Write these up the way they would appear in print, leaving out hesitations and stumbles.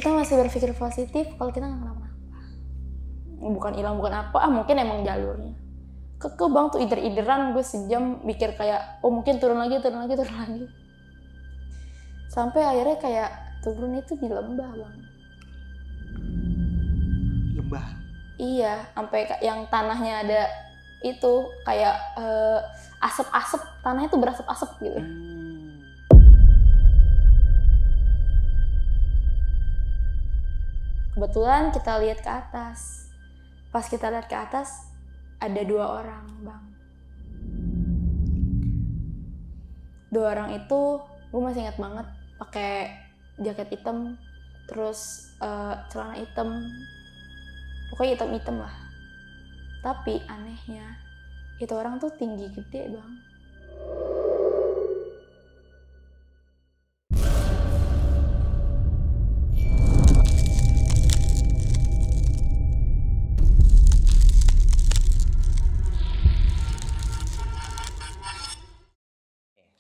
kita masih berpikir positif kalau kita nggak kenapa-napa. Bukan hilang, bukan apa, mungkin emang jalurnya. Keke bang tuh ider-ideran, gue sejam mikir kayak, oh mungkin turun lagi. Sampai akhirnya kayak turun itu di lembah bang. Lembah? Iya, sampai yang tanahnya ada itu kayak asap-asap, tanahnya tuh berasap-asap gitu. Kebetulan kita lihat ke atas. Pas kita lihat ke atas, ada 2 orang, bang. 2 orang itu, gue masih ingat banget, pakai jaket hitam, terus celana hitam, pokoknya hitam-hitam lah. Tapi anehnya, itu orang tuh tinggi gede, bang.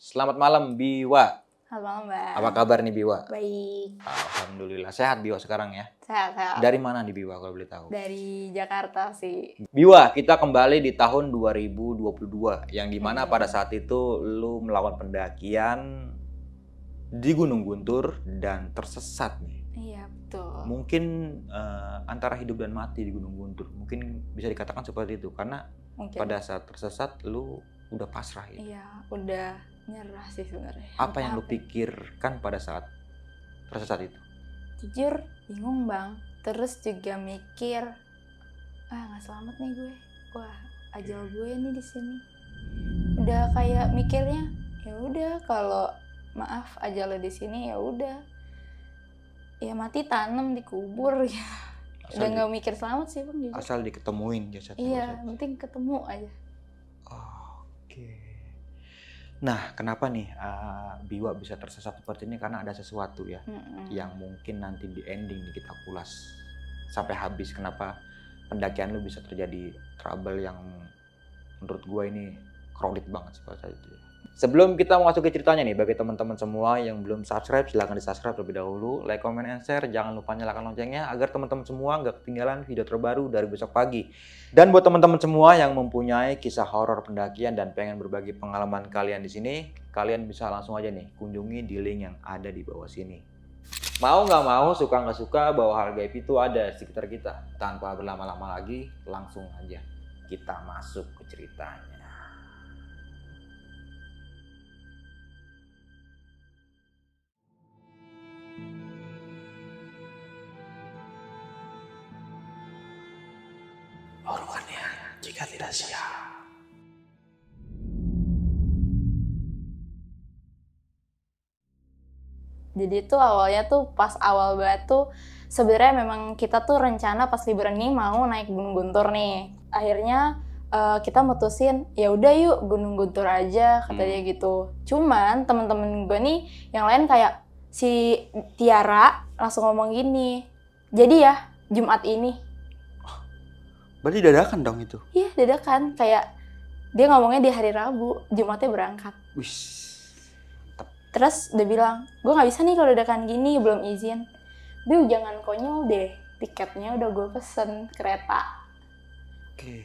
Selamat malam, Biwa. Selamat malam, Bang. Apa kabar nih, Biwa? Baik. Alhamdulillah. Sehat, Biwa, sekarang ya? Sehat. Dari mana nih, Biwa, kalau boleh tahu? Dari Jakarta sih. Biwa, kita kembali di tahun 2022. Yang dimana pada saat itu lu melakukan pendakian di Gunung Guntur dan tersesat nih. Iya, betul. Mungkin antara hidup dan mati di Gunung Guntur. Mungkin bisa dikatakan seperti itu. Karena pada saat tersesat, lu udah pasrah ya? Iya, udah nyerah sih sebenarnya. Apa yang lu pikirkan pada saat tersesat itu? Jujur bingung bang. Terus juga mikir, nggak selamat nih gue. Wah, ajal gue nih di sini. Udah kayak mikirnya, ya udah kalau maaf ajalnya di sini ya udah. Ya mati tanam dikubur ya. Udah nggak mikir selamat sih bang. Jujur. Asal diketemuin jasadnya. Iya, penting ketemu aja. Oke. Nah, kenapa nih Biwa bisa tersesat seperti ini? Karena ada sesuatu ya yang mungkin nanti di ending nih kita kulas sampai habis. Kenapa pendakian lu bisa terjadi trouble yang menurut gue ini crowded banget sih pada saat itu. Sebelum kita masuk ke ceritanya nih, bagi teman-teman semua yang belum subscribe, silahkan di-subscribe terlebih dahulu. Like, comment, and share. Jangan lupa nyalakan loncengnya agar teman-teman semua nggak ketinggalan video terbaru dari besok pagi. Dan buat teman-teman semua yang mempunyai kisah horor pendakian dan pengen berbagi pengalaman kalian di sini, kalian bisa langsung aja nih kunjungi di link yang ada di bawah sini. Mau nggak mau, suka nggak suka, bahwa hal gaib itu ada di sekitar kita. Tanpa berlama-lama lagi, langsung aja kita masuk ke ceritanya. Orangnya jika tidak siap. Jadi tuh awalnya tuh pas awal banget tuh sebenarnya memang kita tuh rencana pas liburan ini mau naik Gunung Guntur nih. Akhirnya kita mutusin ya udah yuk Gunung Guntur aja kata dia gitu. Cuman temen-temen gue nih yang lain kayak si Tiara langsung ngomong gini. Jadi ya Jumat ini. Berarti dadakan dong itu? Iya dadakan, kayak dia ngomongnya di hari Rabu, Jumatnya berangkat. Wih. Terus dia bilang, gue gak bisa nih kalau dadakan gini, belum izin. Biu jangan konyol deh, tiketnya udah gue pesen kereta. Oke.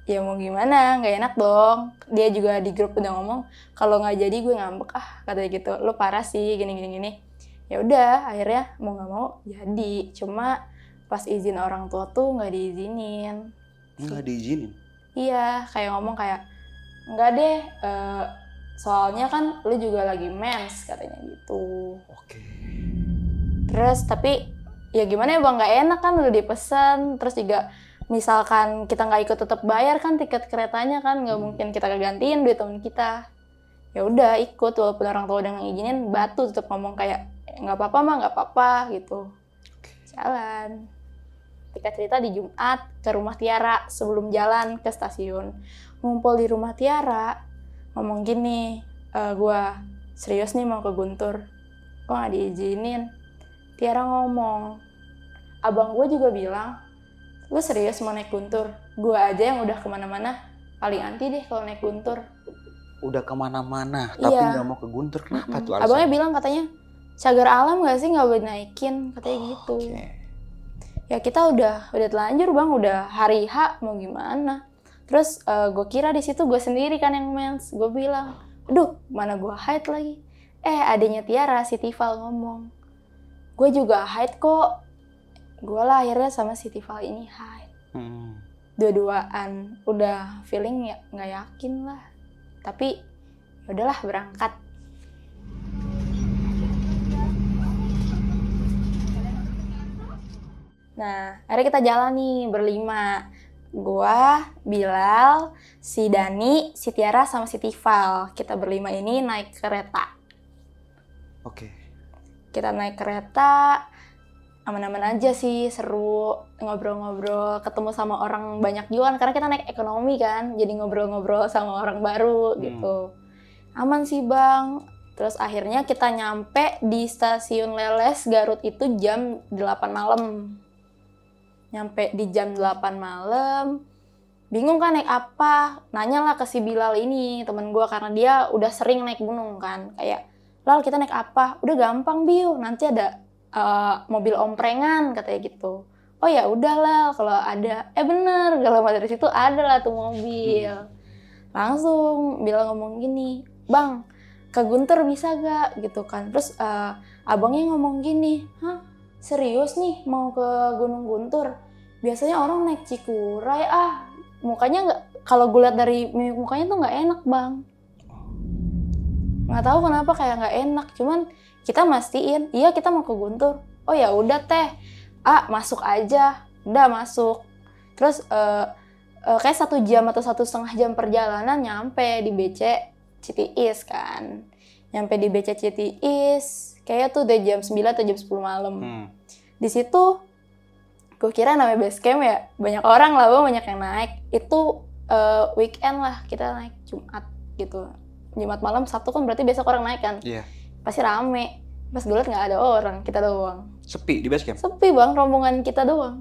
Ya mau gimana, gak enak dong. Dia juga di grup udah ngomong, kalau gak jadi gue ngambek katanya gitu. Lo parah sih, gini. Ya udah, akhirnya mau gak mau jadi. Cuma pas izin orang tua tuh nggak diizinin. Nggak diizinin? Iya, kayak ngomong kayak nggak deh, soalnya kan lu juga lagi mens katanya gitu. Oke. Terus tapi ya gimana ya bang, nggak enak kan udah dipesan. Terus juga misalkan kita nggak ikut tetap bayar kan tiket keretanya kan, nggak mungkin kita kegantiin duit temen kita. Ya udah ikut walaupun orang tua udah ngizinin, batu tetap ngomong kayak nggak apa-apa mah nggak apa-apa gitu. Jalan. Kita cerita di Jumat ke rumah Tiara sebelum jalan ke stasiun. Ngumpul di rumah Tiara, ngomong gini, gue serius nih mau ke Guntur. Kok gak diizinin? Tiara ngomong, abang gue juga bilang, lu serius mau naik Guntur? Gue aja yang udah kemana-mana, paling anti deh kalau naik Guntur. Udah kemana-mana, tapi nggak mau ke Guntur, kenapa tuh alasannya? Abangnya bilang katanya, cagar alam gak sih, nggak boleh naikin katanya gitu. Ya kita udah telanjur bang, udah hari H mau gimana. Terus gue kira di situ gue sendiri kan yang mens. Gue bilang, aduh mana gue haid lagi. Adanya Tiara, si Tifal ngomong, gue juga haid kok. Gue lah akhirnya sama si Tifal ini haid. Dua-duaan, udah feeling ya nggak yakin lah. Tapi udahlah berangkat. Nah, akhirnya kita jalan nih berlima. Gua, Bilal, si Dani, si Tiara, sama si Tifal. Kita berlima ini naik kereta. Oke. Kita naik kereta, aman-aman aja sih, seru, ngobrol-ngobrol, ketemu sama orang banyak juga kan, karena kita naik ekonomi kan, jadi ngobrol-ngobrol sama orang baru gitu. Aman sih bang. Terus akhirnya kita nyampe di stasiun Leles Garut itu jam 8 malam. Nyampe di jam 8 malam, bingung kan naik apa, nanyalah ke si Bilal ini, temen gue, karena dia udah sering naik gunung kan, kayak, Lal kita naik apa? Udah gampang Biu, nanti ada mobil omprengan katanya gitu. Oh ya udah Lal, kalau ada, bener, kalau dari situ ada lah tuh mobil. Langsung Bilal ngomong gini, Bang, ke Guntur bisa gak? Gitu kan. Terus abangnya ngomong gini, hah? Serius nih mau ke Gunung Guntur? Biasanya orang naik Cikuray, mukanya nggak, kalau gue lihat dari mimik mukanya tuh nggak enak bang. Nggak tahu kenapa kayak nggak enak. Cuman kita mastiin, iya kita mau ke Guntur. Oh ya udah teh, masuk aja. Udah masuk. Terus kayak 1 jam atau 1,5 jam perjalanan nyampe di BC Citiis kan. Nyampe di BC Citiis, kayaknya tuh udah jam 9 atau jam 10 malam. Di situ gue kira namanya base camp ya, banyak orang lah bang, banyak yang naik. Itu weekend lah, kita naik Jumat gitu. Jumat malam, Sabtu kan berarti besok orang naik kan. Iya. Pasti rame. Pas gue liat nggak ada orang, kita doang. Sepi di base camp? Sepi bang, rombongan kita doang.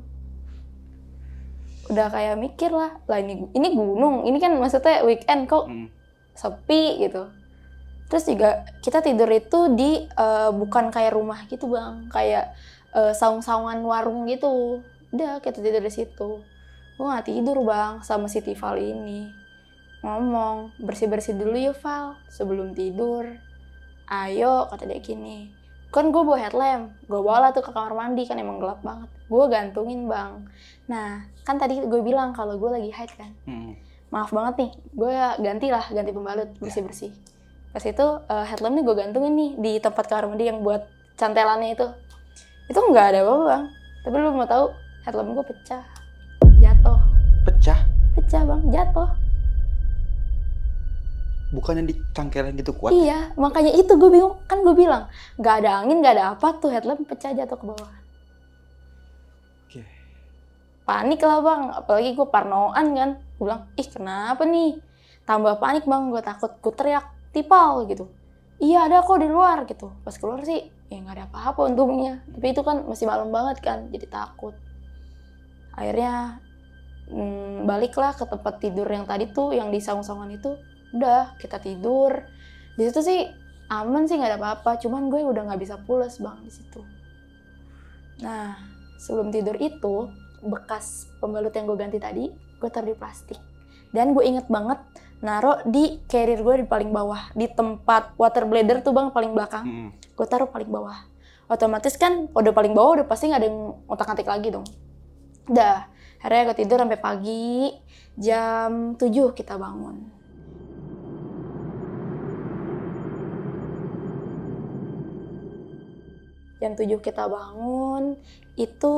Udah kayak mikir lah ini gunung, ini kan maksudnya weekend kok sepi gitu. Terus juga kita tidur itu di bukan kayak rumah gitu bang, kayak saung-saungan warung gitu. Udah kita tidur di situ. Gue nggak tidur bang, sama si Tifal ini ngomong, bersih-bersih dulu yuk Val sebelum tidur. Ayo kata dia gini. Kan gue bawa headlamp, gue bawa lah tuh ke kamar mandi, kan emang gelap banget. Gue gantungin bang. Nah kan tadi gue bilang kalau gue lagi haid kan. Maaf banget nih, gue ganti pembalut bersih-bersih. Pas itu headlamp nih gue gantungin nih di tempat kamar mandi yang buat cantelannya itu. Itu nggak ada apa-apa bang. Tapi lu mau tahu, headlamp gue pecah, jatuh. Pecah? Pecah bang, jatuh. Bukannya dicangkelin gitu kuat? Iya, makanya itu gue bingung. Kan gue bilang, nggak ada angin, nggak ada apa tuh, headlamp pecah jatuh ke bawah. Oke. Panik lah bang, apalagi gue parnoan kan. Gue bilang, ih kenapa nih? Tambah panik bang, gue takut. Gue teriak, Tipal gitu. Iya ada kok di luar gitu. Pas keluar sih, ya nggak ada apa-apa untungnya. Tapi itu kan masih malam banget kan, jadi takut. Akhirnya baliklah ke tempat tidur yang tadi tuh, yang di saung-saungan itu. Udah, kita tidur. Di situ sih aman sih, nggak ada apa-apa. Cuman gue udah nggak bisa pules bang di situ. Nah, sebelum tidur itu, bekas pembalut yang gue ganti tadi, gue taruh di plastik. Dan gue inget banget naruh di carrier gue di paling bawah, di tempat water bladder tuh bang, paling belakang. Gue taruh paling bawah. Otomatis kan udah paling bawah, udah pasti nggak ada yang otak-atik lagi dong. Udah, akhirnya gue tidur sampai pagi. Jam 7 kita bangun. Jam 7 kita bangun, itu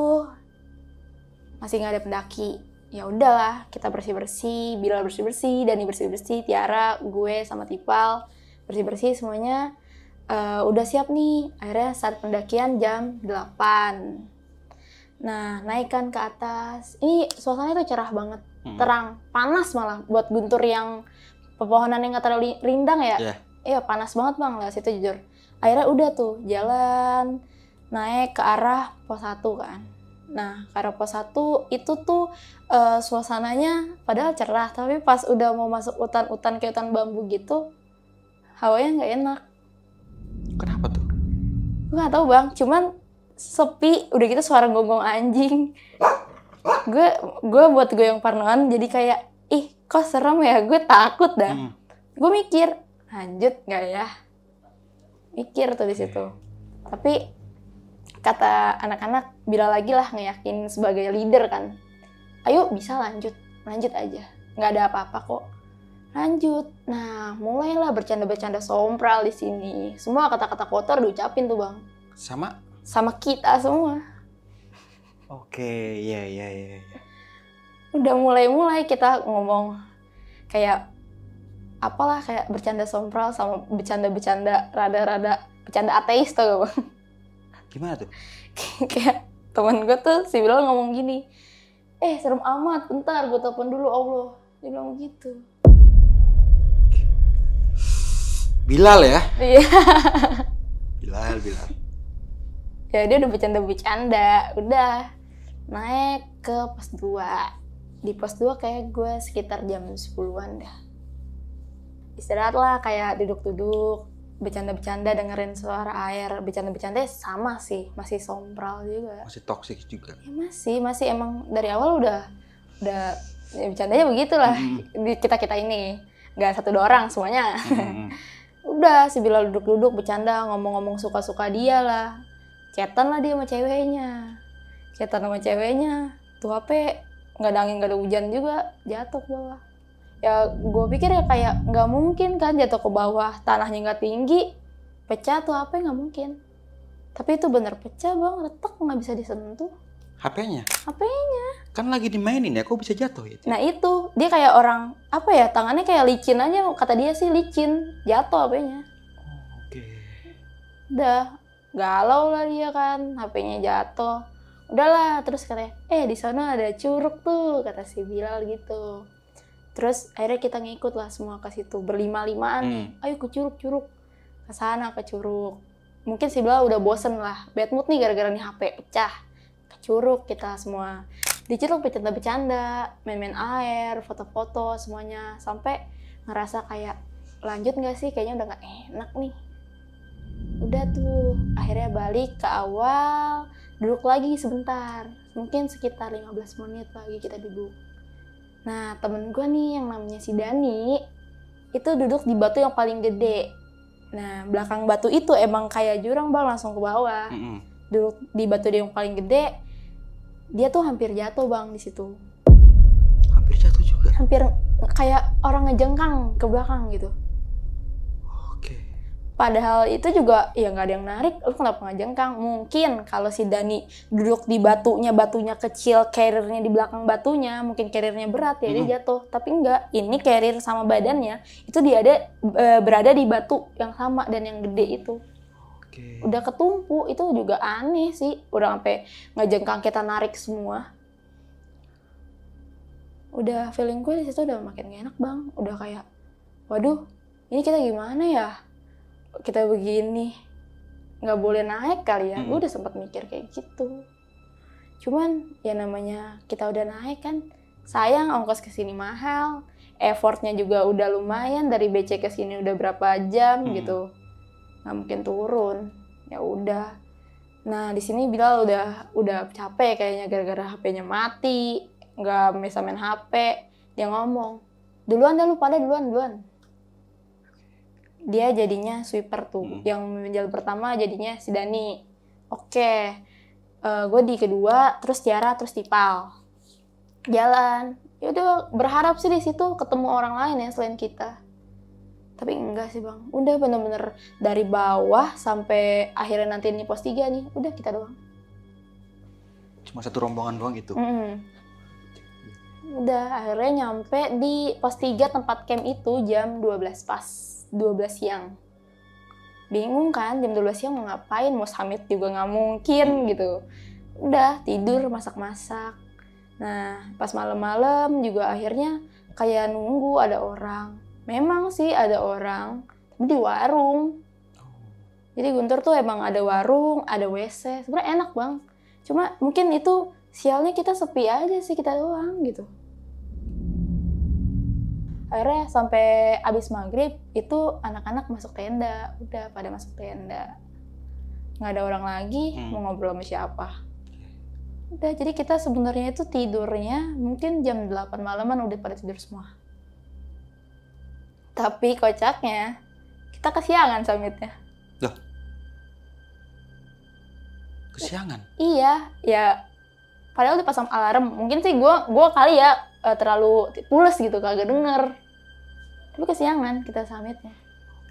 masih nggak ada pendaki. Ya udahlah, kita bersih-bersih, Bilal bersih-bersih, Dani bersih-bersih, Tiara, gue sama Tipal bersih-bersih semuanya. Udah siap nih. Akhirnya saat pendakian jam 8. Nah, naik kan ke atas. Ini suasananya tuh cerah banget, terang, panas malah buat Guntur yang pepohonan yang nggak terlalu rindang ya. Iya, panas banget bang lah situ jujur. Akhirnya udah tuh jalan naik ke arah pos 1 kan. Nah, ke arah pos 1 itu tuh suasananya padahal cerah, tapi pas udah mau masuk hutan-hutan kayak hutan bambu gitu, hawanya nggak enak. Kenapa tuh? Gue gak tahu bang, cuman sepi, udah gitu suara gonggong anjing. Gue buat gue yang parnoan jadi kayak, ih kok serem ya, gue takut dah. Gue mikir, lanjut nggak ya? Mikir tuh di situ. Tapi kata anak-anak, bila lagi lah ngeyakin sebagai leader kan. Ayo bisa lanjut aja. Nggak ada apa-apa kok. Lanjut. Nah, mulailah bercanda-bercanda sompral di sini. Semua kata-kata kotor diucapin tuh bang. Sama kita semua. Oke, iya. Udah mulai kita ngomong kayak apalah, kayak bercanda sompral sama bercanda-bercanda rada-rada bercanda ateis tuh bang. Gimana tuh? Kayak temen gue tuh si Bilal ngomong gini, serem amat, bentar gue telepon dulu Allah. Dia bilang gitu. Bilal ya? Iya. Bilal. Ya dia udah bercanda-bercanda, udah naik ke pos 2. Di pos 2 kayak gue sekitar jam 10-an dah. Istirahat lah, kayak duduk-duduk, bercanda-bercanda, dengerin suara air. Bercanda-bercanda sama sih, masih sompral juga. Masih toksik juga. Ya masih emang dari awal udah ya bercandanya begitulah. Di kita ini. Nggak 1-2 orang semuanya. Udah, si Bilal duduk-duduk, bercanda, ngomong-ngomong suka-suka dia lah. Chatan lah dia sama ceweknya. Tuh HP, nggak ada angin, nggak ada hujan juga, jatuh ke bawah. Ya gue pikir ya kayak nggak mungkin kan jatuh ke bawah, tanahnya nggak tinggi, pecah tuh HP, nggak mungkin. Tapi itu bener pecah bang, retak, nggak bisa disentuh. HP-nya? HP-nya. Kan lagi dimainin ya, kok bisa jatuh ya? Nah itu, dia kayak orang, apa ya, tangannya kayak licin aja, kata dia sih licin, jatuh HP-nya. Oke. Udah, galau lah dia kan, HP-nya jatuh. Udahlah, terus katanya, di sana ada curug tuh, kata si Bilal gitu. Terus akhirnya kita ngikut lah semua ke situ, berlima-limaan nih, ayo ke curug. Ke sana, ke curug. Mungkin si Bilal udah bosen lah, bad mood nih gara-gara nih HP pecah. Ke curug kita semua. Di curug bercanda-bercanda, main-main air, foto-foto semuanya. Sampai ngerasa kayak, lanjut gak sih? Kayaknya udah gak enak nih. Udah tuh, akhirnya balik ke awal, duduk lagi sebentar. Mungkin sekitar 15 menit lagi kita duduk. Nah, temen gue nih yang namanya si Dani, itu duduk di batu yang paling gede. Nah, belakang batu itu emang kayak jurang bang, langsung ke bawah. Duduk di batu yang paling gede, dia tuh hampir jatuh bang di situ. Hampir jatuh juga? Hampir kayak orang ngejengkang ke belakang gitu. Padahal itu juga ya nggak ada yang narik, lu kenapa ngejengkang? Mungkin kalau si Dani duduk di batunya kecil, carrier-nya di belakang batunya, mungkin carrier-nya berat ya dia jatuh. Tapi enggak, ini carrier sama badannya itu dia berada di batu yang sama dan yang gede itu. Udah ketumpu, itu juga aneh sih. Udah sampai ngejengkang, kita narik semua. Udah feeling gue di situ udah makin gak enak bang. Udah kayak, waduh, ini kita gimana ya? Kita begini, nggak boleh naik kali ya. Gue udah sempat mikir kayak gitu. Cuman ya namanya kita udah naik kan, sayang ongkos kesini mahal, effortnya juga udah lumayan, dari BC ke sini udah berapa jam gitu, nggak mungkin turun. Ya udah. Nah di sini Bilal udah capek kayaknya gara-gara HP-nya mati, nggak bisa main HP. Dia ngomong, duluan dah lu pada duluan. Dia jadinya sweeper tuh, yang menjal pertama jadinya si Dani. Oke, gue di kedua, terus Tiara, terus Tipal. Jalan, yaudah berharap sih di situ ketemu orang lain ya selain kita. Tapi enggak sih bang, udah bener-bener dari bawah sampai akhirnya nanti ini pos 3 nih, udah kita doang. Cuma satu rombongan doang gitu? Udah, akhirnya nyampe di pos 3 tempat camp itu jam 12 pas. 12 siang. Bingung kan, jam 12 siang mau ngapain, mau summit juga nggak mungkin gitu. Udah, tidur, masak-masak. Nah, pas malam-malam juga akhirnya kayak nunggu ada orang. Memang sih ada orang, tapi di warung. Jadi Guntur tuh emang ada warung, ada WC. Sebenarnya enak bang. Cuma mungkin itu sialnya kita sepi aja sih, kita doang gitu. Akhirnya sampai abis maghrib itu anak-anak masuk tenda, udah pada masuk tenda. nggak ada orang lagi, mau ngobrol sama siapa. Udah, jadi kita sebenarnya itu tidurnya mungkin jam 8 malaman udah pada tidur semua. Tapi kocaknya, kita kesiangan summitnya. Loh? Kesiangan? Iya, ya padahal dipasang alarm. Mungkin sih gue kali ya terlalu pules gitu, kagak denger. Tapi kesiangan kita summitnya.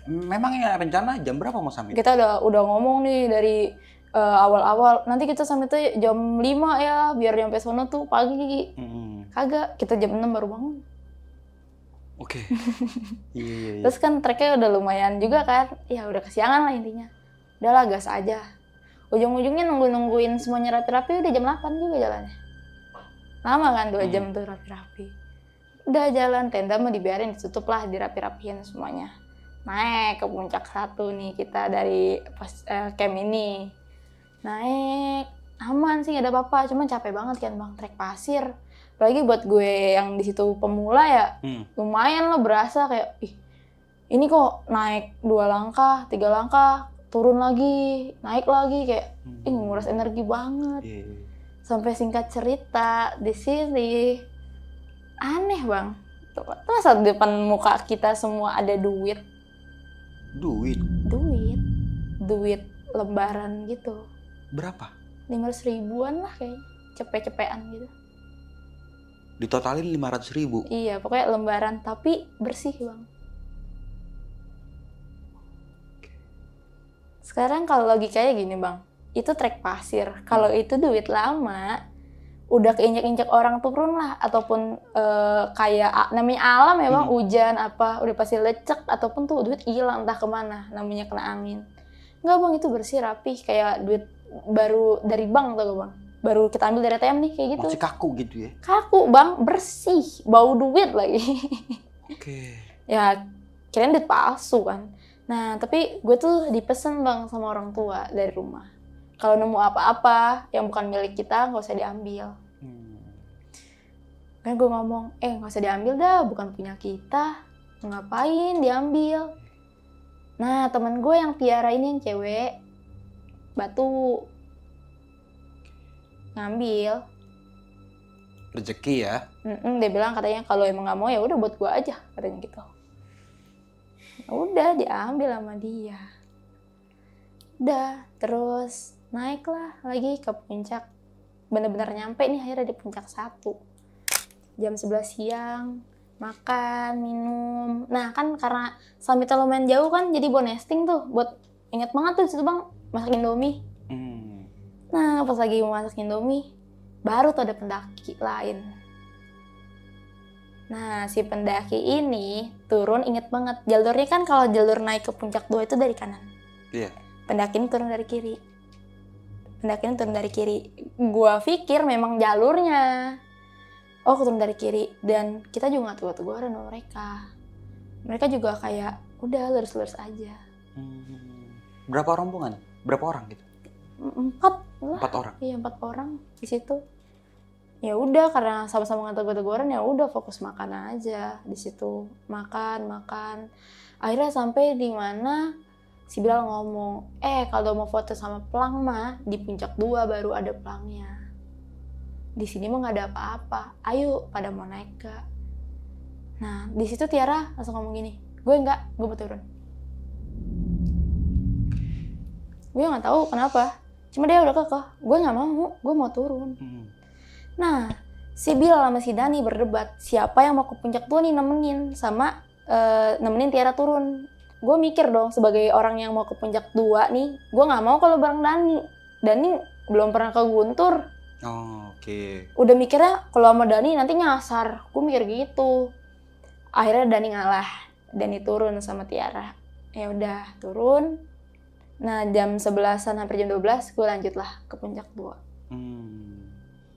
Memangnya rencana jam berapa mau summit? Kita udah ngomong nih dari awal-awal, nanti kita summitnya jam 5 ya, biar nyampe sono tuh pagi. Kagak, kita jam 6 baru bangun. Oke. Iya. Terus kan treknya udah lumayan juga kan, ya udah kesiangan lah intinya. Udahlah, gas aja. Ujung-ujungnya nungguin semuanya rapi-rapi udah jam 8 juga jalannya. Lama kan, 2 jam tuh rapi-rapi. Udah jalan, tenda mah dibiarin, ditutup lah, dirapi-rapiin semuanya. Naik ke puncak 1 nih kita dari camp ini. Naik, aman sih, gak ada apa-apa, cuman capek banget kan bang, trek pasir. Apalagi buat gue yang di situ pemula ya, lumayan lah berasa kayak, ini kok naik 2 langkah, 3 langkah, turun lagi, naik lagi, kayak nguras energi banget. Sampai singkat cerita, di sini aneh bang, masa di depan muka kita semua ada duit lembaran gitu. Berapa? 500 ribuan lah kayaknya, cepet-cepetan gitu. Ditotalin 500.000? Iya, pokoknya lembaran, tapi bersih bang. Sekarang kalau logikanya gini bang, itu trek pasir. Kalau itu duit lama, udah keinjak-injak orang turun lah, ataupun kayak namanya alam ya bang, hujan apa, udah pasti lecek, ataupun tuh duit hilang entah kemana, namanya kena angin. Enggak bang, itu bersih rapi, kayak duit baru dari bank tuh bang, baru kita ambil dari ATM nih, kayak gitu. Masih kaku gitu ya? Kaku bang, bersih, bau duit lagi. Oke. Ya kirain duit palsu kan. Nah tapi gue tuh dipesen bang sama orang tua dari rumah, kalau nemu apa-apa yang bukan milik kita nggak usah diambil. Kan gue ngomong, nggak usah diambil dah, bukan punya kita, ngapain diambil. Nah temen gue yang Tiara ini yang cewek, batu ngambil. Rezeki ya? Dia bilang katanya kalau emang nggak mau ya udah buat gue aja, katanya gitu. Udah diambil sama dia. Udah terus naiklah lagi ke puncak. Bener-bener nyampe nih akhirnya di puncak 1. Jam 11 siang, makan, minum. Nah kan karena summitnya lumayan jauh kan, jadi buat nesting tuh, buat inget banget tuh situ bang, masak Indomie. Nah pas lagi mau masak Indomie, baru tuh ada pendaki lain. Nah si pendaki ini turun, inget banget, jalurnya kan kalau jalur naik ke puncak 2 itu dari kanan. Iya. Pendaki ini turun dari kiri. Gua pikir memang jalurnya. Oh, turun dari kiri. Dan kita juga gak tegur-teguran sama mereka. Mereka juga kayak, udah lurus-lurus aja. Berapa rombongan? Berapa orang gitu? 4 lah. 4 orang? Iya, 4 orang di situ. Ya udah, karena sama-sama gak tegur-teguran, ya udah fokus makan aja di situ. Makan. Akhirnya sampai di mana si Bilal ngomong, kalau mau foto sama pelang mah di puncak 2 baru ada pelangnya. Di sini mah nggak ada apa-apa. Ayo, pada mau naik gak? Nah, di situ Tiara langsung ngomong gini, gue mau turun. Gue nggak tahu kenapa. Cuma dia udah kekeh, gue nggak mau, gue mau turun. Nah, si Bilal sama si Dani berdebat siapa yang mau ke puncak 2 nih nemenin nemenin Tiara turun. Gue mikir dong, sebagai orang yang mau ke puncak 2 nih, gue nggak mau kalau bareng Dani. Dani belum pernah ke Guntur. Oh, oke. Udah mikirnya kalau sama Dani nanti nyasar. Gue mikir gitu. Akhirnya Dani ngalah. Dani turun sama Tiara. Ya udah turun. Nah jam 11-an hampir jam 12 gue lanjut lah ke puncak 2.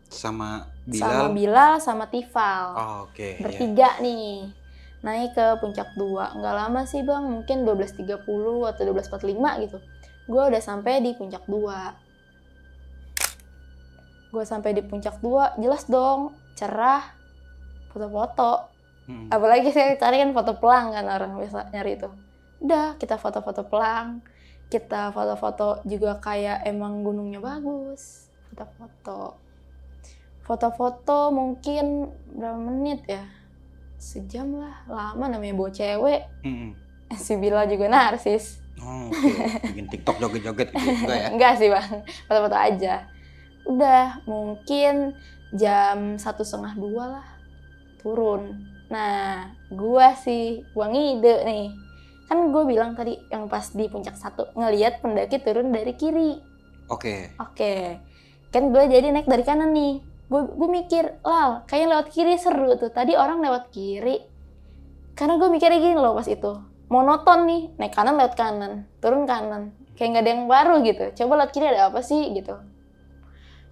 Sama Bilal? Sama Bilal sama Tifal. Oh, oke. Bertiga nih. Naik ke puncak 2. Nggak lama sih bang, mungkin 12.30 atau 12.45 gitu. Gue udah sampai di puncak 2. Gue sampai di puncak 2, jelas dong, cerah, foto-foto. Apalagi saya cari kan foto pelang kan, orang biasa nyari itu. Udah, kita foto-foto pelang. kita foto-foto juga kayak emang gunungnya bagus. Foto-foto mungkin berapa menit ya? Sejam lah, lama namanya bawa cewek. Si Bila juga narsis. Bikin TikTok joget-joget gitu enggak ya? Enggak sih bang, foto-foto aja. Udah mungkin jam 1:30 lah turun. Nah, gua ngide nih. Kan gue bilang tadi yang pas di puncak 1 ngelihat pendaki turun dari kiri. Oke. Kan gue jadi naik dari kanan nih. Gue mikir, Lal, kayaknya lewat kiri seru tuh. Tadi orang lewat kiri. Karena gue mikirnya gini loh pas itu. Monoton nih, naik kanan lewat kanan, turun kanan. Kayak nggak ada yang baru gitu. Coba lewat kiri ada apa sih gitu.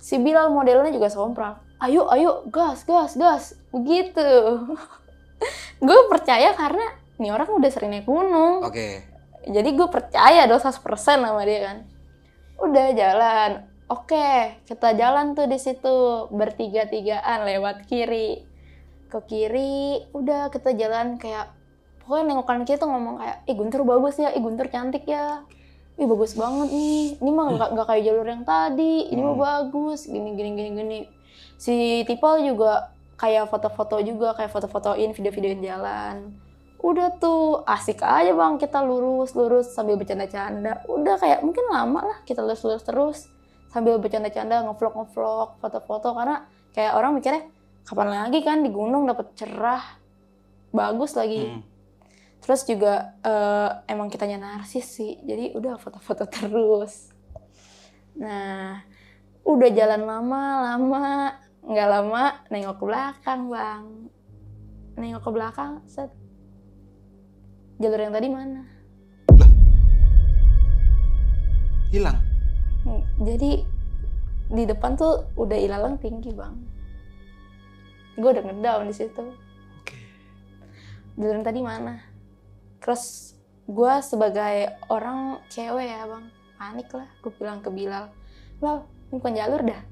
Si Bilal modelnya juga sompral. Ayo, gas. Begitu. Gue percaya karena nih orang udah sering naik gunung. Jadi gue percaya 200% sama dia kan. Udah jalan. Kita jalan tuh di situ bertiga-tigaan lewat kiri. Ke kiri, udah kita jalan kayak pokoknya nengok kanan kita tuh ngomong kayak, Guntur bagus ya, Guntur cantik ya. Bagus banget nih. Ini mah nggak kayak jalur yang tadi. Ini mah bagus. Gini. Si Tipal juga kayak foto-foto juga, kayak foto-fotoin, video-videoin jalan. Udah tuh asik aja bang, kita lurus sambil bercanda-canda. Udah kayak mungkin lama lah kita lurus terus sambil bercanda-canda, ngevlog, foto-foto karena kayak orang mikirnya kapan lagi kan di gunung dapat cerah, bagus lagi. Terus juga emang kitanya narsis sih, jadi udah foto-foto terus. Nah, udah jalan lama, nggak lama nengok ke belakang bang. Nengok ke belakang, set. Jalur yang tadi mana? Hilang? Jadi di depan tuh udah ilalang tinggi bang. Gue udah ngedown di situ. Jalur yang tadi mana? Terus gue sebagai orang cewek ya bang, panik lah. Gue bilang ke Bilal, Lal, ini bukan jalur dah.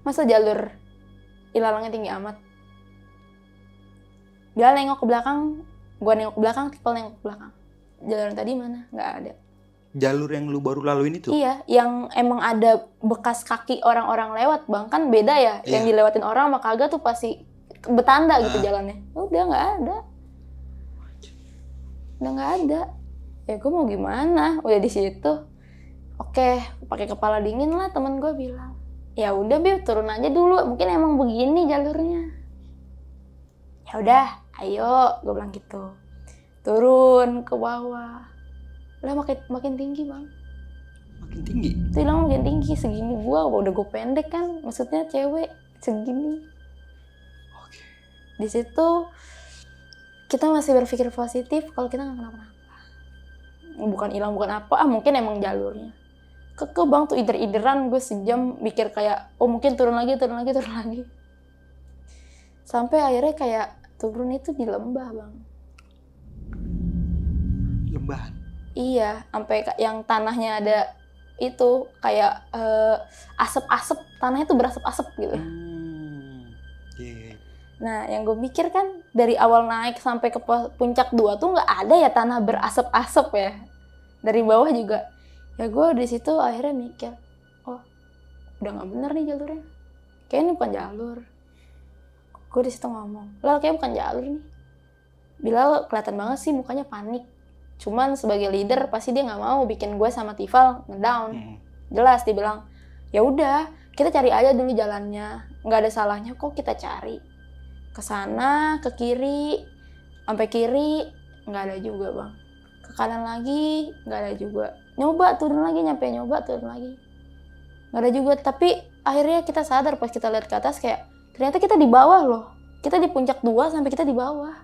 Masa jalur ilalangnya tinggi amat? Dia nengok ke belakang, gue nengok ke belakang, Tipal nengok ke belakang. Jalur yang tadi mana? Nggak ada. Jalur yang lu baru laluin itu? Iya, yang emang ada bekas kaki orang-orang lewat bang. Kan beda ya, yang dilewatin orang sama kagak tuh pasti betanda gitu jalannya. Udah nggak ada. Ya gue mau gimana? Udah di situ. Pakai kepala dingin lah teman gue bilang. Ya udah Bib, turun aja dulu. Mungkin emang begini jalurnya. Ya udah, ayo, gue bilang gitu. Turun ke bawah. Lah makin tinggi bang. Makin tinggi? Itu hilang makin tinggi, segini gua udah gue pendek kan, maksudnya cewek segini. Di situ kita masih berpikir positif kalau kita nggak kenapa-napa. Bukan hilang, bukan apa, mungkin emang jalurnya. Keke bang tuh ider-ideran, gue sejam mikir kayak, mungkin turun lagi. Sampai akhirnya kayak turun itu di lembah bang. Lembah? Iya, sampai yang tanahnya ada itu kayak asap-asap, tanahnya tuh berasap-asap gitu. Nah, yang gue mikir kan dari awal naik sampai ke puncak 2 tuh nggak ada ya tanah berasap-asap ya. Dari bawah juga. Ya gue di situ akhirnya mikir, udah nggak bener nih jalurnya. Kayaknya ini bukan jalur. Gue di situ ngomong, Lal kayaknya bukan jalur nih. Bilal kelihatan banget sih mukanya panik. Cuman sebagai leader pasti dia nggak mau bikin gue sama Tifal ngedown. Jelas dia bilang, ya udah kita cari aja dulu jalannya, nggak ada salahnya kok kita cari. Ke sana, ke kiri, sampai kiri nggak ada juga bang. Ke kanan lagi nggak ada juga. Nyoba turun lagi, turun lagi, nggak ada juga. Tapi akhirnya kita sadar pas kita lihat ke atas kayak ternyata kita di bawah loh. Kita di puncak 2 sampai kita di bawah.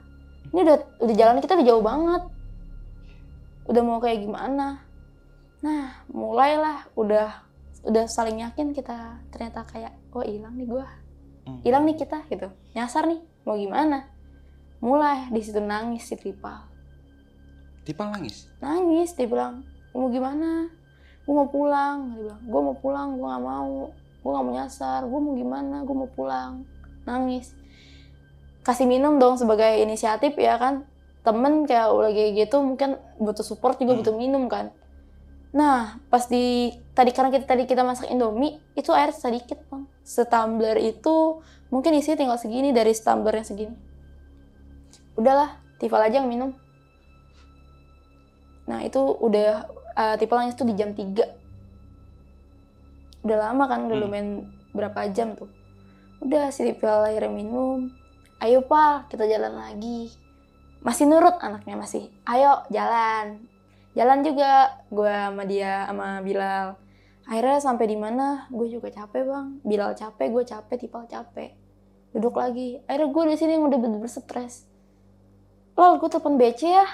Ini udah jalan kita udah jauh banget. Udah mau kayak gimana? Nah, mulailah udah saling yakin kita ternyata kayak hilang nih gua. Hilang nih kita gitu. Nyasar nih, mau gimana? Mulai di situ nangis si Tipal. Tipal nangis? Nangis, dia bilang, "Mau gimana? Gua mau pulang." Dia bilang, "Gua mau pulang, gua enggak mau. Gua enggak mau nyasar, gua mau gimana? Gua mau pulang." Nangis. Kasih minum dong sebagai inisiatif ya kan. Temen kayak lagi gitu mungkin butuh support juga butuh minum kan. Nah, pas karena kita masak Indomie, itu air sedikit, Bang. Setumbler itu mungkin isinya tinggal segini dari tumbler yang segini. Udahlah, Tifal aja yang minum. Nah, itu udah Tifal nangis tuh di jam 3. Udah lama kan, udah lumayan berapa jam tuh. Udah si Tifal akhirnya minum. Ayo, Pal, kita jalan lagi. Masih nurut anaknya masih. Ayo, jalan. Jalan juga, gue sama dia, sama Bilal. Akhirnya sampai di mana, gue juga capek, Bang. Bilal capek, gue capek, Tifal capek. Duduk lagi. Akhirnya gue di sini udah bener-bener stres. Lal, gue telepon BC ya.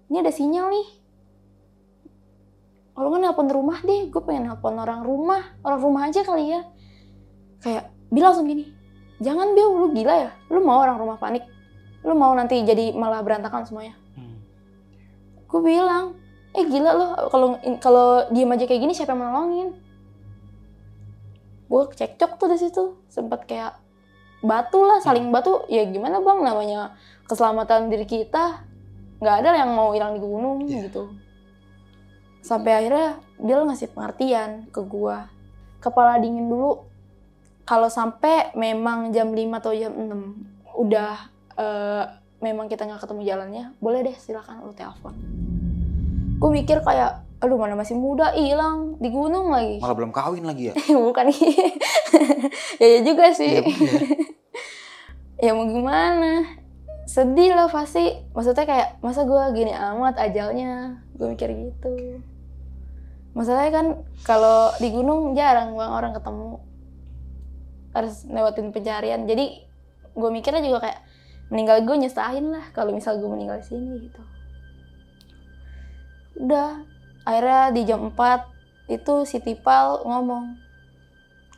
Ini ada sinyal nih. Kalau nggak nelpon rumah deh, gue pengen nelpon orang rumah aja kali ya. Kayak Bilal langsung gini, jangan Bil, lu gila ya? Lu mau orang rumah panik? Lu mau nanti jadi malah berantakan semuanya? Gue bilang, gila lo, kalau diem aja kayak gini siapa yang nolongin? Gue cekcok tuh di situ, sempat kayak batu lah, saling batu. Ya gimana Bang, namanya keselamatan diri kita, nggak ada yang mau hilang di gunung gitu. Sampai akhirnya dia ngasih pengertian ke gue, kepala dingin dulu. Kalau sampai memang jam 5 atau jam 6 udah memang kita nggak ketemu jalannya, boleh deh silakan lu telepon. Gue mikir kayak, aduh mana masih muda, hilang di gunung lagi. Malah belum kawin lagi ya? Bukan. Ya juga sih. Ya mau gimana? Sedih lah pasti. Maksudnya kayak, masa gue gini amat ajalnya? Gue mikir gitu. Masalahnya kan kalau di gunung jarang Bang orang ketemu. Harus lewatin pencarian. Jadi gue mikirnya juga kayak, meninggal gue nyusahin lah kalau misal gue meninggal di sini gitu. Udah, akhirnya di jam 4 itu si Tifal ngomong,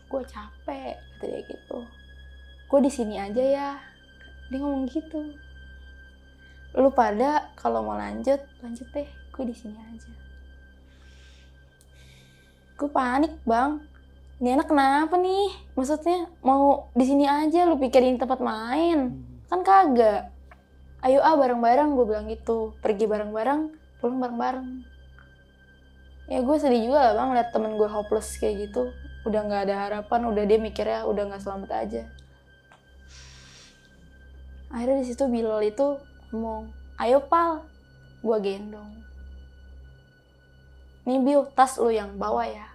gue capek, kata dia gitu. Gue di sini aja ya. Dia ngomong gitu. Lu pada kalau mau lanjut deh. Gue di sini aja. Gue panik Bang. Ini anak kenapa nih? Maksudnya mau di sini aja, lu pikirin tempat main? Kan kagak. Ayo bareng-bareng, gue bilang gitu. Pergi bareng-bareng, pulang bareng-bareng. Ya gue sedih juga lah Bang, liat temen gue hopeless kayak gitu. Udah gak ada harapan, udah dia mikirnya udah gak selamat aja. Akhirnya di situ Bilal itu ngomong, ayo Pal, gue gendong. Nih Bil, tas lu yang bawa ya.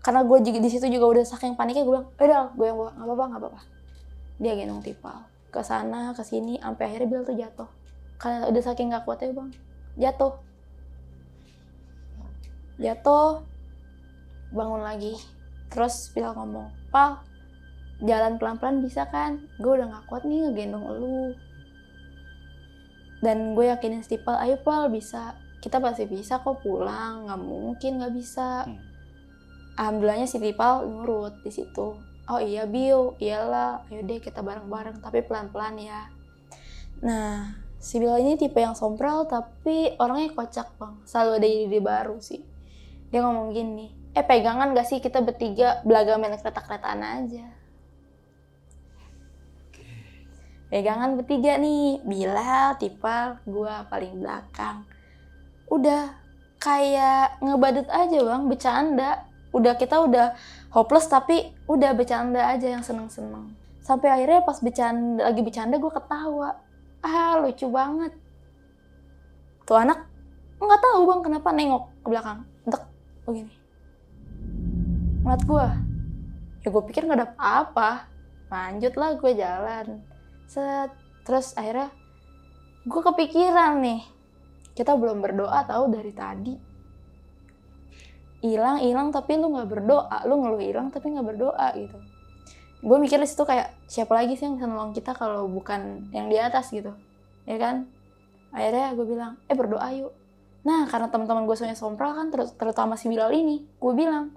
Karena gue juga di situ juga udah saking paniknya, gue bilang, udah, gue yang bawa, nggak apa-apa. Dia gendong Tifal ke sana ke sini, sampai akhirnya Bilal tuh jatuh. Karena udah saking nggak kuatnya Bang, jatuh, bangun lagi. Terus Bilal ngomong, Pal, jalan pelan-pelan bisa kan? Gue udah nggak kuat nih ngegendong elu. Dan gue yakinin Tifal, ayo Pal, bisa. Kita pasti bisa kok pulang, nggak mungkin nggak bisa. Alhamdulillahnya si Tifal nurut di situ. Oh iya Bil, iyalah, ayo deh kita bareng-bareng, tapi pelan-pelan ya. Nah, si Bilal ini tipe yang sompral, tapi orangnya kocak Bang. Selalu ada ide baru sih. Dia ngomong gini, pegangan gak sih kita bertiga belaga main kereta-keretaan aja. Pegangan bertiga nih, Bilal, Tifal, gua paling belakang. Udah kayak ngebadut aja Bang, bercanda. Kita udah hopeless tapi udah bercanda aja yang seneng-seneng. Sampai akhirnya pas lagi bercanda gue ketawa. Lucu banget. Tuh anak nggak tahu Bang kenapa nengok ke belakang. Dek, begini. Ngeliat gue. Ya gue pikir nggak ada apa-apa. Lanjutlah gue jalan. Set. Terus akhirnya gue kepikiran nih. Kita belum berdoa tahu dari tadi. Hilang tapi lu nggak berdoa, lu ngeluh hilang tapi nggak berdoa gitu. Gue mikir di situ kayak siapa lagi sih yang bisa nolong kita kalau bukan yang di atas gitu, ya kan? Akhirnya gue bilang, berdoa yuk. Nah karena teman-teman gue semuanya sompral kan, terutama si Bilal ini, gue bilang,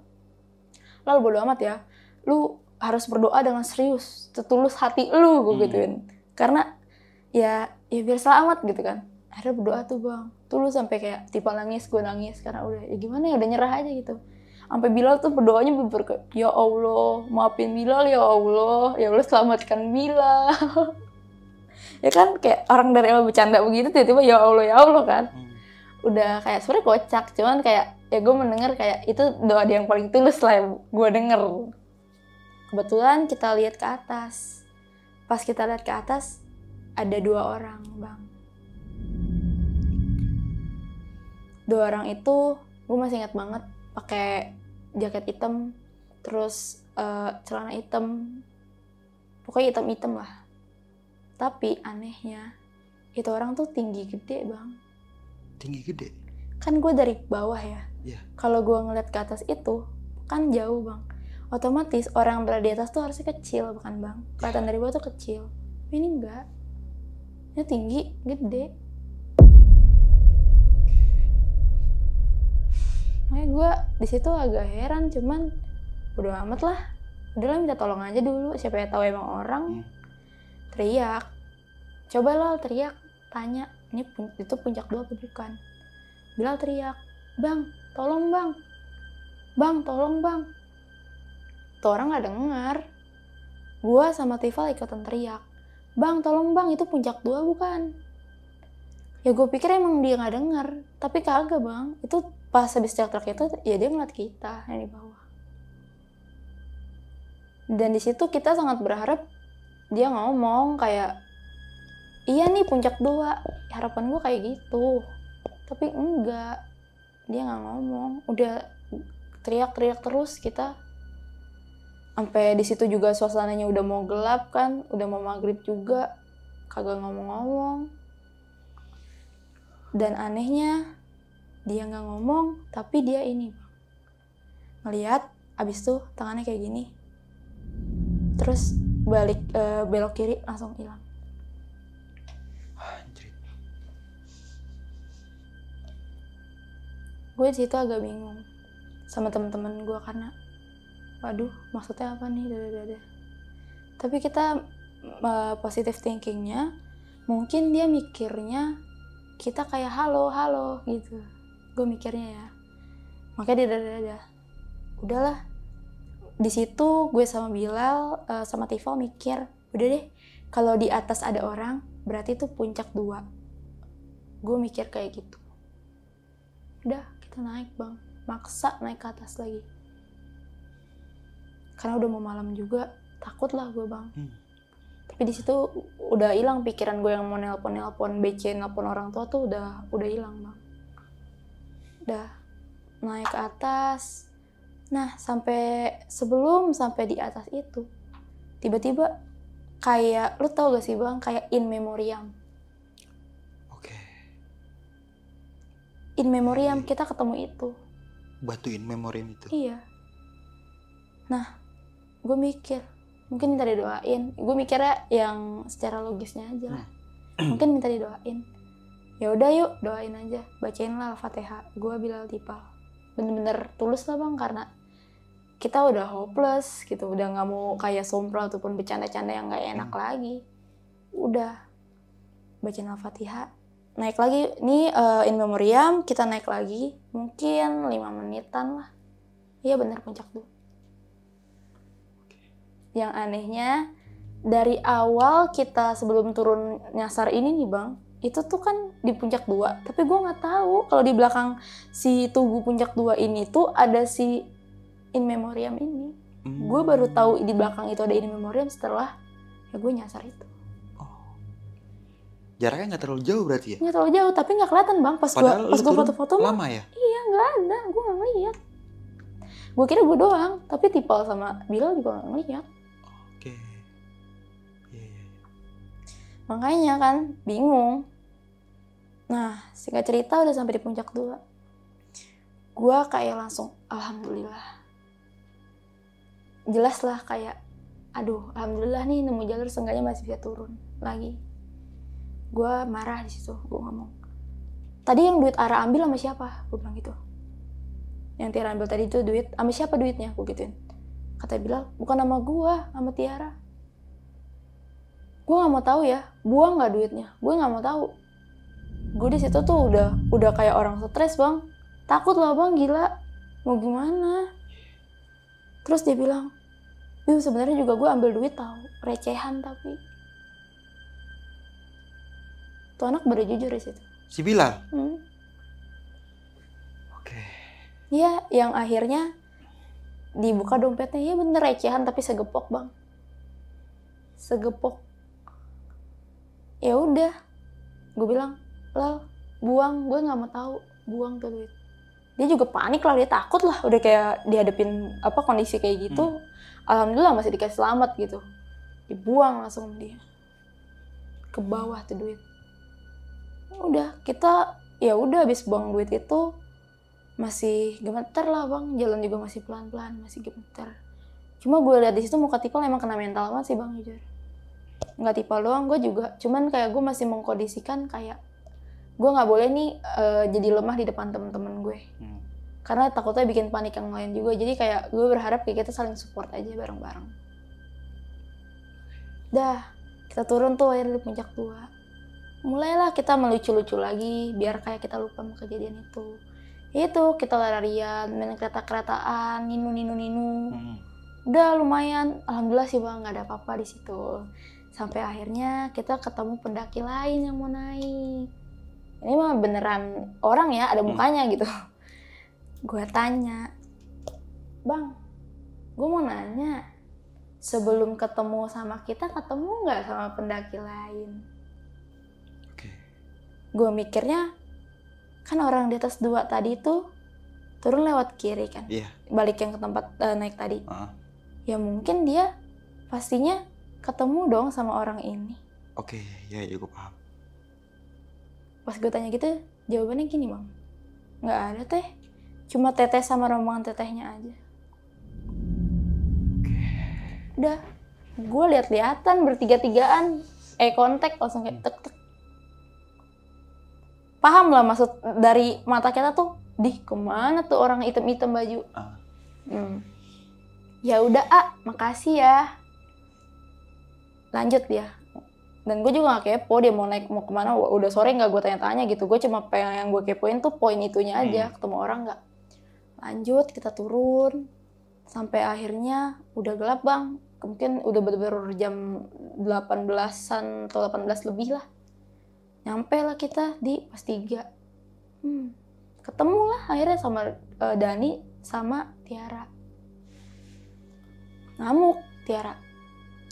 lalu bodo amat ya, lu harus berdoa dengan serius, setulus hati lu, gue gituin. Karena ya biar selamat gitu kan. Akhirnya berdoa tuh Bang, tulus sampai kayak Tifal nangis, gue nangis karena udah ya gimana ya, udah nyerah aja gitu. Sampai Bilal tuh berdoanya kayak, ya Allah maafin Bilal, ya Allah selamatkan Bilal. Ya kan kayak orang dari awal bercanda begitu tiba-tiba ya Allah kan. Udah kayak sebenarnya kocak, cuman kayak ya gue mendengar kayak itu doa dia yang paling tulus lah yang gue denger. Kebetulan kita lihat ke atas. Pas kita lihat ke atas ada 2 orang, Bang. 2 orang itu gue masih ingat banget pakai jaket hitam, terus celana hitam, pokoknya hitam-hitam lah. Tapi anehnya itu orang tuh tinggi gede, Bang. Tinggi gede? Kan gue dari bawah ya. Iya. Kalau gue ngeliat ke atas itu kan jauh, Bang. Otomatis orang yang berada di atas tuh harusnya kecil, bukan, Bang? Kelihatan dari bawah tuh kecil. Ini enggak. Ini tinggi, gede. Makanya gue di situ agak heran, cuman bodo amat lah. Udahlah minta tolong aja dulu, siapa yang tahu emang orang. Teriak. Coba lo teriak, tanya, itu puncak 2 apa bukan? Bilal teriak, "Bang, tolong bang. Bang, tolong bang." Tuh orang gak dengar. Gua sama Tifal ikutan teriak, "Bang, tolong bang, itu puncak 2 bukan?" Ya gue pikir emang dia gak dengar, tapi kagak, Bang. Itu pas habis teriak-teriak itu, ya dia ngeliat kita yang di bawah. Dan di situ kita sangat berharap dia ngomong kayak, "Iya nih puncak 2. Harapan gue kayak gitu. Tapi enggak. Dia nggak ngomong. Udah teriak-teriak terus kita. Sampai di situ juga suasananya udah mau gelap kan, udah mau maghrib juga. Kagak ngomong-ngomong. Dan anehnya dia nggak ngomong, tapi dia ini, Bang. Ngeliat, abis itu tangannya kayak gini. Terus belok kiri langsung hilang. Gue di situ agak bingung sama teman-teman gue karena, waduh, maksudnya apa nih? Tapi kita positive thinkingnya, mungkin dia mikirnya kita kayak halo gitu. Gue mikirnya ya, makanya dia udahlah. Di situ gue sama Bilal sama Tifal mikir, udah deh, kalau di atas ada orang berarti itu puncak 2. Gue mikir kayak gitu. Udah, kita naik, Bang. Maksa naik ke atas lagi. Karena udah mau malam juga, takut lah gue, Bang. Tapi di situ udah hilang pikiran gue yang mau nelpon BC, nelpon orang tua tuh udah hilang, Bang. Udah naik ke atas. Nah, sebelum sampai di atas itu, tiba-tiba kayak, lu tau gak sih, Bang, kayak in memoriam. In memoriam, kita ketemu itu. Batu in memoriam itu? Iya. Nah, gue mikir, mungkin minta didoain. Gue mikirnya yang secara logisnya aja lah. Mungkin minta didoain. Ya udah yuk, doain aja. Bacain lah Al-Fatihah. Gue Bilal Tifal. Bener-bener tulus lah, Bang, karena kita udah hopeless gitu. Udah gak mau kayak sompral ataupun bercanda-canda yang gak enak lagi. Udah. Bacain Al-Fatihah. Naik lagi, ini in memoriam, kita naik lagi, mungkin 5 menitan lah. Iya bener, puncak 2. Yang anehnya, dari awal kita sebelum turun nyasar ini nih, Bang, itu tuh kan di puncak 2, tapi gue gak tahu kalau di belakang si tugu puncak 2 ini tuh ada si in memoriam ini. Gue baru tahu di belakang itu ada in memoriam setelah ya gue nyasar itu. Jaraknya nggak terlalu jauh berarti ya? Nggak terlalu jauh, tapi nggak kelihatan, Bang. Pas gue foto-foto lama ya? Iya, nggak ada. Gue nggak ngeliat. Gue kira gue doang, tapi Tipal sama Bilal juga nggak ngeliat. Oke. Makanya kan bingung. Nah, singkat cerita udah sampai di puncak 2. Gue kayak langsung, alhamdulillah. Jelas lah kayak, aduh, alhamdulillah nih nemu jalur, seenggaknya masih bisa turun lagi. Gue marah di situ, gue ngomong, tadi yang duit Ara ambil sama siapa? Gue bilang gitu. Yang Tiara ambil tadi itu duit, sama siapa duitnya? Gue gituin. Kata Bilal, bukan sama gue, sama Tiara. Gue nggak mau tahu ya, buang nggak duitnya? Gue nggak mau tahu. Gue di situ tuh udah kayak orang stres, Bang. Takut lah, Bang, gila. Mau gimana? Terus dia bilang, Biu sebenarnya juga gue ambil duit tahu, recehan tapi. Tuh anak baru jujur di situ. Si Bilal? Oke. Iya, yang akhirnya dibuka dompetnya, ya bener recehan tapi segepok bang, segepok. Ya udah, gue bilang, Lal, buang, gue nggak mau tahu, buang tuh duit. Dia juga panik lah, dia takut lah, udah kayak dihadapin kondisi kayak gitu. Alhamdulillah masih dikasih selamat gitu, dibuang langsung dia ke bawah tuh duit. Udah kita ya udah habis buang duit itu masih gemeter lah bang, jalan juga masih pelan-pelan, masih gemeter. Cuma gue lihat di situ muka Tipal emang kena mental banget sih bang, jujur. Nggak Tipal doang, gue juga. Cuman kayak gue masih mengkondisikan kayak gue nggak boleh nih jadi lemah di depan temen-temen gue. Karena takutnya bikin panik yang lain juga. Jadi kayak gue berharap kayak kita saling support aja bareng-bareng. Dah, kita turun tuh akhirnya di puncak 2. Mulailah kita melucu-lucu lagi biar kayak kita lupa sama kejadian itu. Itu kita larian, main kereta-keretaan, ninu. Udah lumayan, alhamdulillah sih bang, nggak ada apa-apa di situ. Sampai akhirnya kita ketemu pendaki lain yang mau naik. Ini mah beneran orang ya, ada mukanya gitu. Gue tanya, bang, gue mau nanya, sebelum ketemu sama kita, ketemu nggak sama pendaki lain? Gue mikirnya, kan orang di atas 2 tadi itu turun lewat kiri kan, balik yang ke tempat naik tadi. Ya mungkin dia pastinya ketemu dong sama orang ini. Ya gue paham. Pas gue tanya gitu, jawabannya gini bang, nggak ada teh, cuma teteh sama rombongan tetehnya aja. Udah, gue lihat-lihatan bertiga-tigaan, kontak langsung kayak tek-tek. Paham lah maksud dari mata kita tuh, kemana tuh orang hitam-hitam baju. Ya udah makasih ya. Lanjut dia. Dan gue juga gak kepo dia mau naik mau kemana, udah sore gak gue tanya-tanya gitu. Gue cuma pengen yang gue kepoin tuh poin itunya aja, ketemu orang gak. Lanjut, kita turun. Sampai akhirnya udah gelap bang. Mungkin udah bener-bener jam 18-an atau 18 lebih lah. Nyampe lah kita di pos 3. Ketemu lah akhirnya sama Dani sama Tiara. Ngamuk Tiara.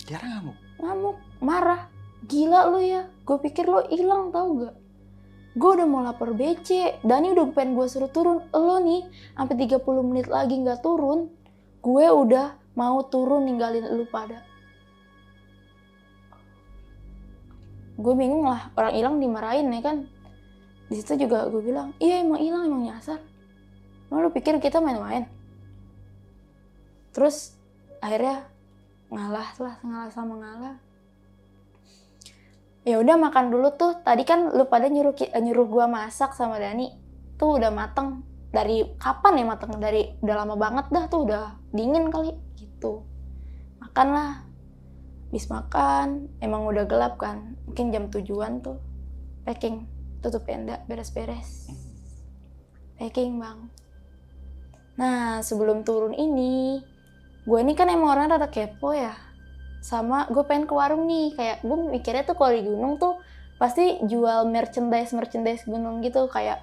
Tiara ngamuk? Ngamuk, marah. Gila lu ya, gue pikir lu hilang tau gak? Gue udah mau lapor BC, Dani udah pengen gue suruh turun. Lo nih, sampai 30 menit lagi gak turun, gue udah mau turun ninggalin lu pada. Gue bingung lah, orang hilang dimarahin ya kan. Di situ juga gue bilang, iya emang hilang, emang nyasar. Emang lu pikir kita main-main? Terus akhirnya ngalah sama ngalah. Ya udah makan dulu tuh. Tadi kan lu pada nyuruh gue masak sama Dani. Tuh udah mateng. Dari kapan ya mateng? Dari udah lama banget dah tuh, udah dingin kali gitu. Makan lah. Habis makan, emang udah gelap kan, mungkin jam 7-an tuh, packing, tutup tenda, beres-beres, packing bang. Nah sebelum turun ini, gue ini kan emang orangnya rada kepo ya, sama gue pengen ke warung nih, kayak gue mikirnya tuh kalau di gunung tuh pasti jual merchandise gunung gitu, kayak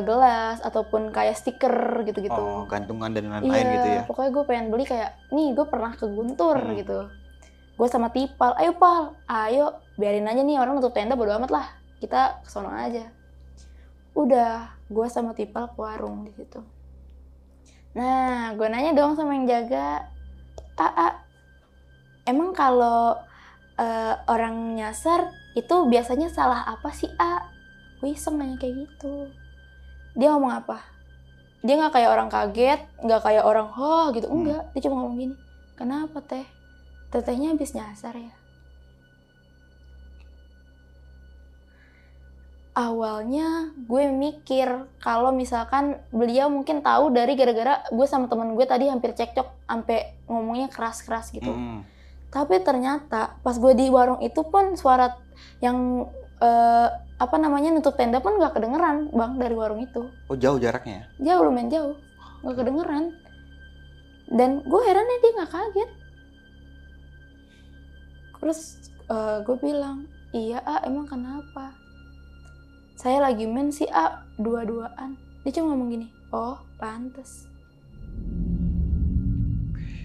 gelas ataupun kayak stiker gitu-gitu. Gantungan dan lain-lain gitu ya. Pokoknya gue pengen beli kayak, nih gue pernah ke Guntur gitu. Gue sama Tipal, ayo Pal, ayo biarin aja nih orang nutup tenda, bodo amat lah, kita kesono aja. Udah, gue sama Tipal ke warung di situ. Nah, gue nanya dong sama yang jaga, emang kalau orang nyasar itu biasanya salah apa sih Gue iseng nanya kayak gitu. Dia ngomong apa? Dia nggak kayak orang kaget, nggak kayak orang gitu, enggak. Dia cuma ngomong gini, kenapa teh? Tetehnya habis nyasar ya. Awalnya gue mikir kalau misalkan beliau mungkin tahu dari gara-gara gue sama temen gue tadi hampir cekcok sampai ngomongnya keras-keras gitu. Tapi ternyata pas gue di warung itu pun suara yang nutup tenda pun gak kedengeran bang dari warung itu. Oh jauh jaraknya? Jauh, lumayan jauh, gak kedengeran. Dan gue herannya dia gak kaget. Terus gue bilang, iya emang kenapa? Saya lagi main sih dua-duaan. Dia cuma ngomong gini, oh pantes.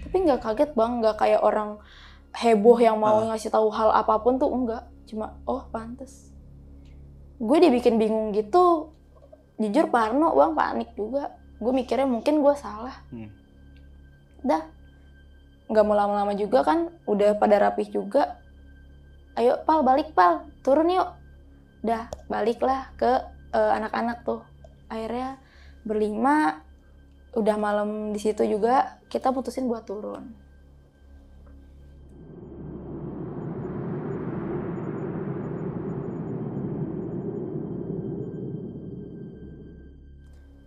Tapi nggak kaget bang, nggak kayak orang heboh yang mau ngasih tahu hal apapun tuh, enggak. Cuma oh pantes. Gue dibikin bingung gitu, jujur parno bang, panik juga. Gue mikirnya mungkin gue salah. Dah, nggak mau lama-lama juga kan, udah pada rapih juga. Ayo Pal, balik Pal, turun yuk. Dah, baliklah ke anak-anak tuh. Akhirnya berlima, udah malam di situ juga, kita putusin buat turun.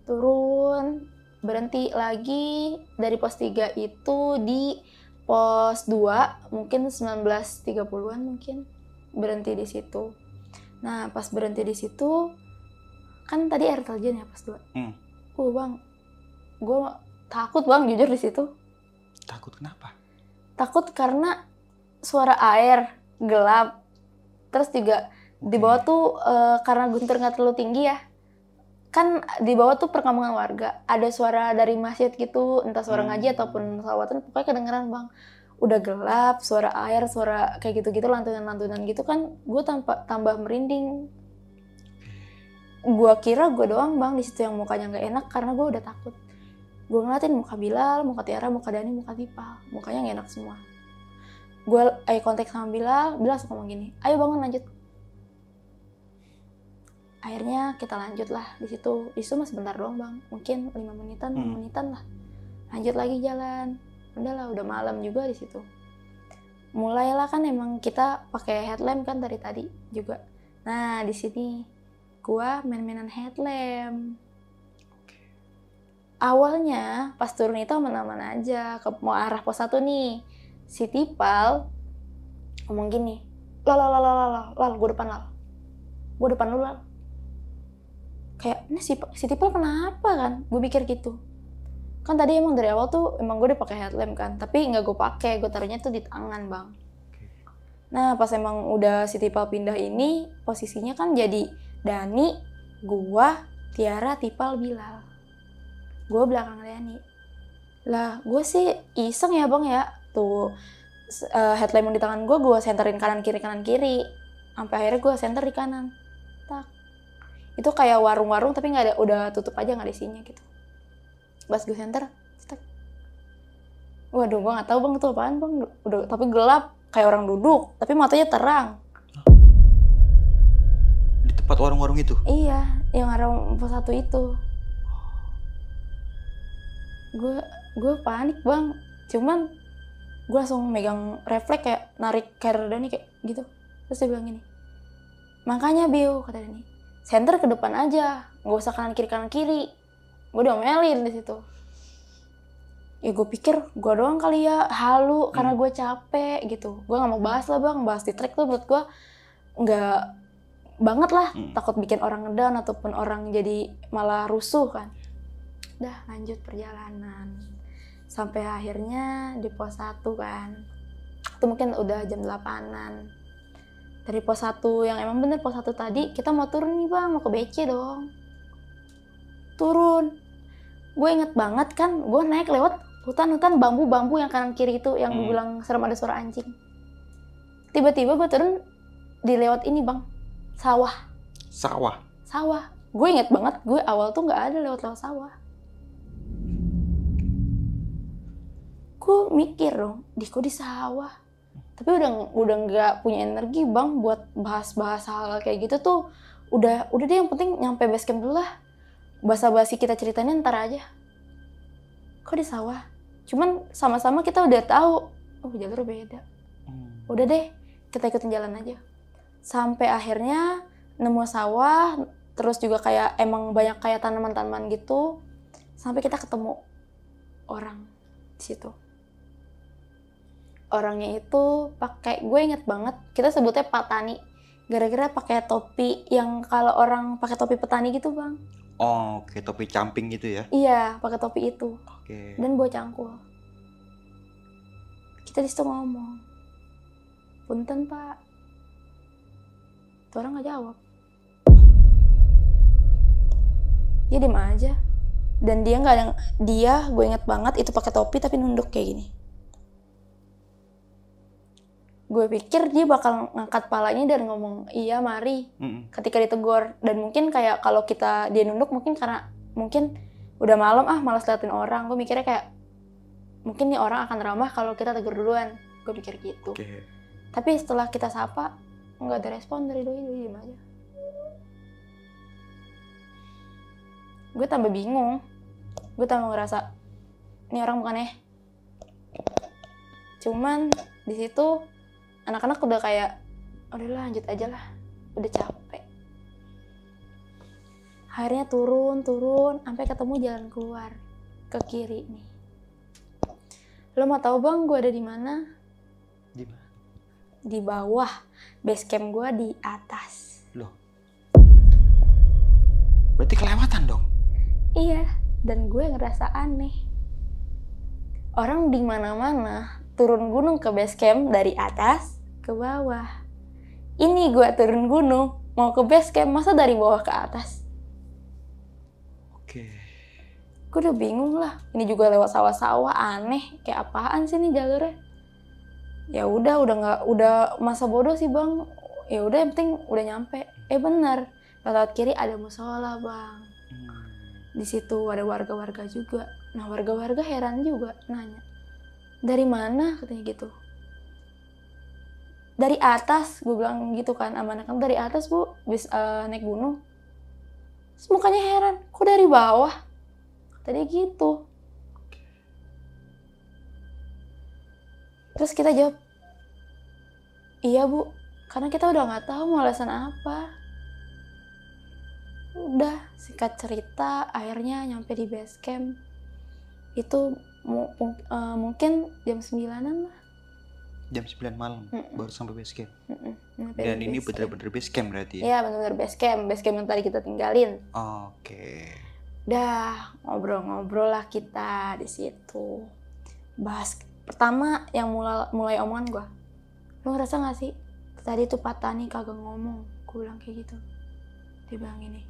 Turun, berhenti lagi dari pos 3 itu di pos 2, mungkin 19.30-an mungkin, berhenti di situ. Nah, pas berhenti di situ, kan tadi air terjun ya pos 2. Bang, gue takut bang, jujur di situ. Takut kenapa? Takut karena suara air, gelap. Terus juga di bawah tuh, karena guntur nggak terlalu tinggi ya, kan di bawah tuh perkampungan warga, ada suara dari masjid gitu, entah suara ngaji ataupun salawatan, pokoknya kedengeran bang. Udah gelap, suara air, suara kayak gitu-gitu, lantunan-lantunan gitu kan, gue tambah merinding. Gue kira gue doang bang di situ yang mukanya nggak enak karena gue udah takut. Gue ngeliatin muka Bilal, muka Tiara, muka Dani, muka Tipal, mukanya nggak enak semua. Gue eye contact sama Bilal langsung ngomong gini, ayo bangun lanjut. Akhirnya kita lanjut lah di situ. Di situ masih bentar doang bang, mungkin 5 menitan lah. Lanjut lagi jalan. Udahlah, udah malam juga di situ. Mulailah kan emang kita pakai headlamp kan dari tadi juga. Nah di sini gua main-mainan headlamp. Awalnya pas turun itu aman-aman aja, mau arah pos 1 nih. Si Tipal ngomong gini, lal, gue depan lu lal. Kayak ini si Tipal kenapa kan? Gue pikir gitu. Kan tadi emang dari awal tuh emang gue udah pakai headlamp kan, tapi nggak gue pakai, gue taruhnya tuh di tangan bang. Nah pas emang udah si Tipal pindah ini, posisinya kan jadi Dani, gua, Tiara, Tipal, Bilal. Gue belakang Dani. Lah gue sih iseng ya bang ya, tuh headlamp di tangan gue senterin kanan kiri, sampai akhirnya gue senter di kanan. Tak. Itu kayak warung-warung tapi nggak ada, udah tutup aja, nggak ada isinya gitu. Pas gue senter, stek. Waduh, gue nggak tahu bang itu apaan bang. Udah tapi gelap kayak orang duduk, tapi matanya terang. Di tempat warung-warung itu? Iya, yang ada pos 1 itu. Gue panik bang. Cuman gue langsung megang refleks kayak narik karir Dani kayak gitu. Terus dia bilang gini, makanya Bio, kata Dani, senter ke depan aja, nggak usah kanan kiri. Gue diomelin di situ. Ya gue pikir gue doang kali ya halu karena gue capek gitu. Gue nggak mau bahas lah bang, bahas di track tuh menurut gue nggak banget lah, takut bikin orang ngedown ataupun orang jadi malah rusuh kan. Dah lanjut perjalanan sampai akhirnya di pos 1 kan. Itu mungkin udah jam 8-an. Dari pos 1 yang emang bener pos 1 tadi, kita mau turun nih bang, mau ke BC dong. Turun. Gue inget banget kan, gue naik lewat hutan-hutan bambu-bambu yang kanan kiri itu, yang gue bilang serem ada suara anjing. Tiba-tiba gue turun di lewat ini bang, sawah. Gue inget banget, gue awal tuh nggak ada lewat sawah. Gue mikir dong, kok di sawah. Tapi udah nggak punya energi bang buat bahas-bahas hal kayak gitu tuh. Udah deh, yang penting nyampe base camp dulu lah. Basa-basi kita ceritanya ntar aja. Kok di sawah? Cuman sama-sama kita udah tahu, jalur beda. Udah deh, kita ikutin jalan aja. Sampai akhirnya nemu sawah, terus juga kayak emang banyak kayak tanaman-tanaman gitu. Sampai kita ketemu orang di situ. Orangnya itu pakai, gue inget banget, kita sebutnya Patani. Gara-gara pakai topi yang kalau orang pakai topi petani gitu bang. Oh, kayak topi camping gitu ya? Iya, pakai topi itu. Oke. Dan bawa cangkul. Kita di situ ngomong, punten pak. Tuh orang nggak jawab. Dia diem aja. Dan dia nggak ada, gue inget banget itu pakai topi tapi nunduk kayak gini. Gue pikir dia bakal ngangkat palanya dan ngomong iya mari ketika ditegur. Dan mungkin kayak kalau dia nunduk mungkin karena mungkin udah malam malas liatin orang. Gue mikirnya kayak mungkin nih orang akan ramah kalau kita tegur duluan. Gue pikir gitu. Tapi setelah kita sapa nggak ada respon dari doi diem aja. Gue tambah bingung. Gue tambah ngerasa ini orang bukan Cuman di situ anak-anak udah kayak udahlah lanjut aja lah, udah capek. Akhirnya turun sampai ketemu jalan keluar ke kiri nih. Lo mau tahu bang gue ada di mana? Di mana? Di bawah, base camp gue di atas. Loh, berarti kelewatan dong? Iya, dan gue ngerasa aneh. Orang di mana-mana turun gunung ke base camp dari atas ke bawah. Ini gue turun gunung mau ke base camp masa dari bawah ke atas. Gue udah bingung lah. Ini juga lewat sawah-sawah, aneh. Kayak apaan sih nih jalurnya? Ya udah masa bodoh sih bang. Ya udah yang penting udah nyampe. Bener. Lewat kiri ada musola bang. Di situ ada warga-warga juga. Nah warga-warga heran juga nanya. Dari mana katanya gitu. Dari atas, gue bilang gitu kan sama anak-anak, dari atas bu, bisa naik gunung. Terus mukanya heran, kok dari bawah? Tadi gitu. Terus kita jawab, iya bu, karena kita udah nggak tahu mau alasan apa. Udah, singkat cerita, akhirnya nyampe di base camp. Itu mungkin jam 9-an lah. Jam 9 malam baru sampai base camp. Dan ini bener-bener base camp berarti ya? Iya bener-bener base camp yang tadi kita tinggalin. Dah ngobrol-ngobrol lah kita di situ. Bahas pertama yang mulai omongan gue. Lo ngerasa nggak sih tadi tuh Pak Tani kagak ngomong? Gue bilang kayak gitu. Dia bilang gini,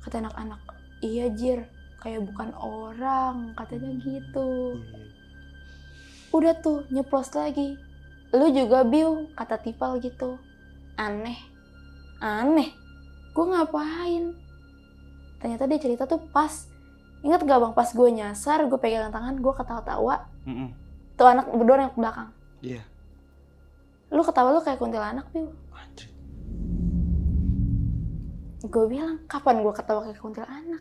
kata anak-anak, iya Jir, kayak bukan orang, katanya gitu. Udah tuh nyeplos lagi. Lu juga Biu, kata Tipal gitu. Aneh. Gue ngapain? Ternyata dia cerita tuh pas, ingat gak bang, pas gue nyasar, gue pegang tangan, gue ketawa-tawa. Tuh anak berdua yang ke belakang. Iya. Lu ketawa lu kayak kuntilanak, Biu. Gue bilang, kapan gue ketawa kayak kuntilanak?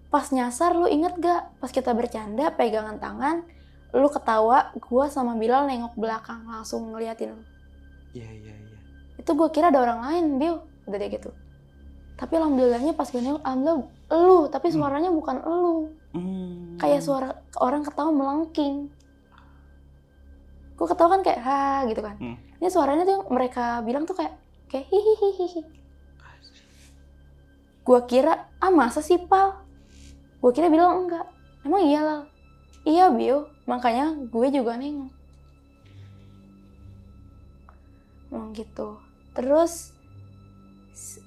Pas nyasar lu inget gak? Pas kita bercanda, pegangan tangan, lu ketawa, gue sama Bilal nengok belakang, langsung ngeliatin lu. Iya. Itu gue kira ada orang lain, Biu. Udah dia gitu. Tapi alhamdulillahnya pas gue nengok, alhamdulillah elu, tapi suaranya bukan elu. Kayak suara orang ketawa melengking. Gue ketawa kan kayak, ha gitu kan. Ini suaranya tuh yang mereka bilang tuh kayak hihihihi. Gue kira, masa sih Pal? Gue kira bilang enggak. Emang iya Lal? Iya Bio, makanya gue juga nengok. Ngomong gitu. Terus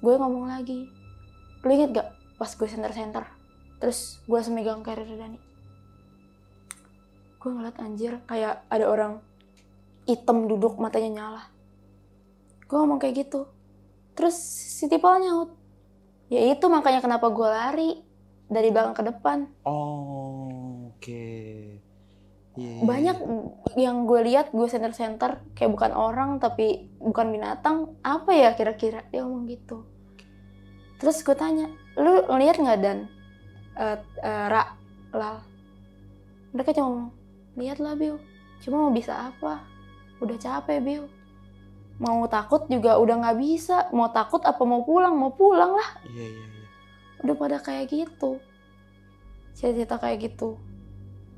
gue ngomong lagi. Lu inget gak pas gue center-center? Terus gue langsung megang karir Dani. Gue ngeliat anjir kayak ada orang hitam duduk matanya nyala. Gue ngomong kayak gitu. Terus si Tipal nyaut. Ya itu makanya kenapa gue lari dari belakang ke depan. Banyak yang gue lihat, gue center-center kayak bukan orang tapi bukan binatang. Apa ya kira-kira? Dia ngomong gitu. Terus gue tanya, lu ngeliat nggak Dan? Lal. Mereka cuma ngomong, lihat lah Biu. Cuma mau bisa apa? Udah capek Biu. Mau takut juga udah nggak bisa. Mau takut apa mau pulang? Mau pulang lah. Iya. Udah pada kayak gitu. Cerita kayak gitu.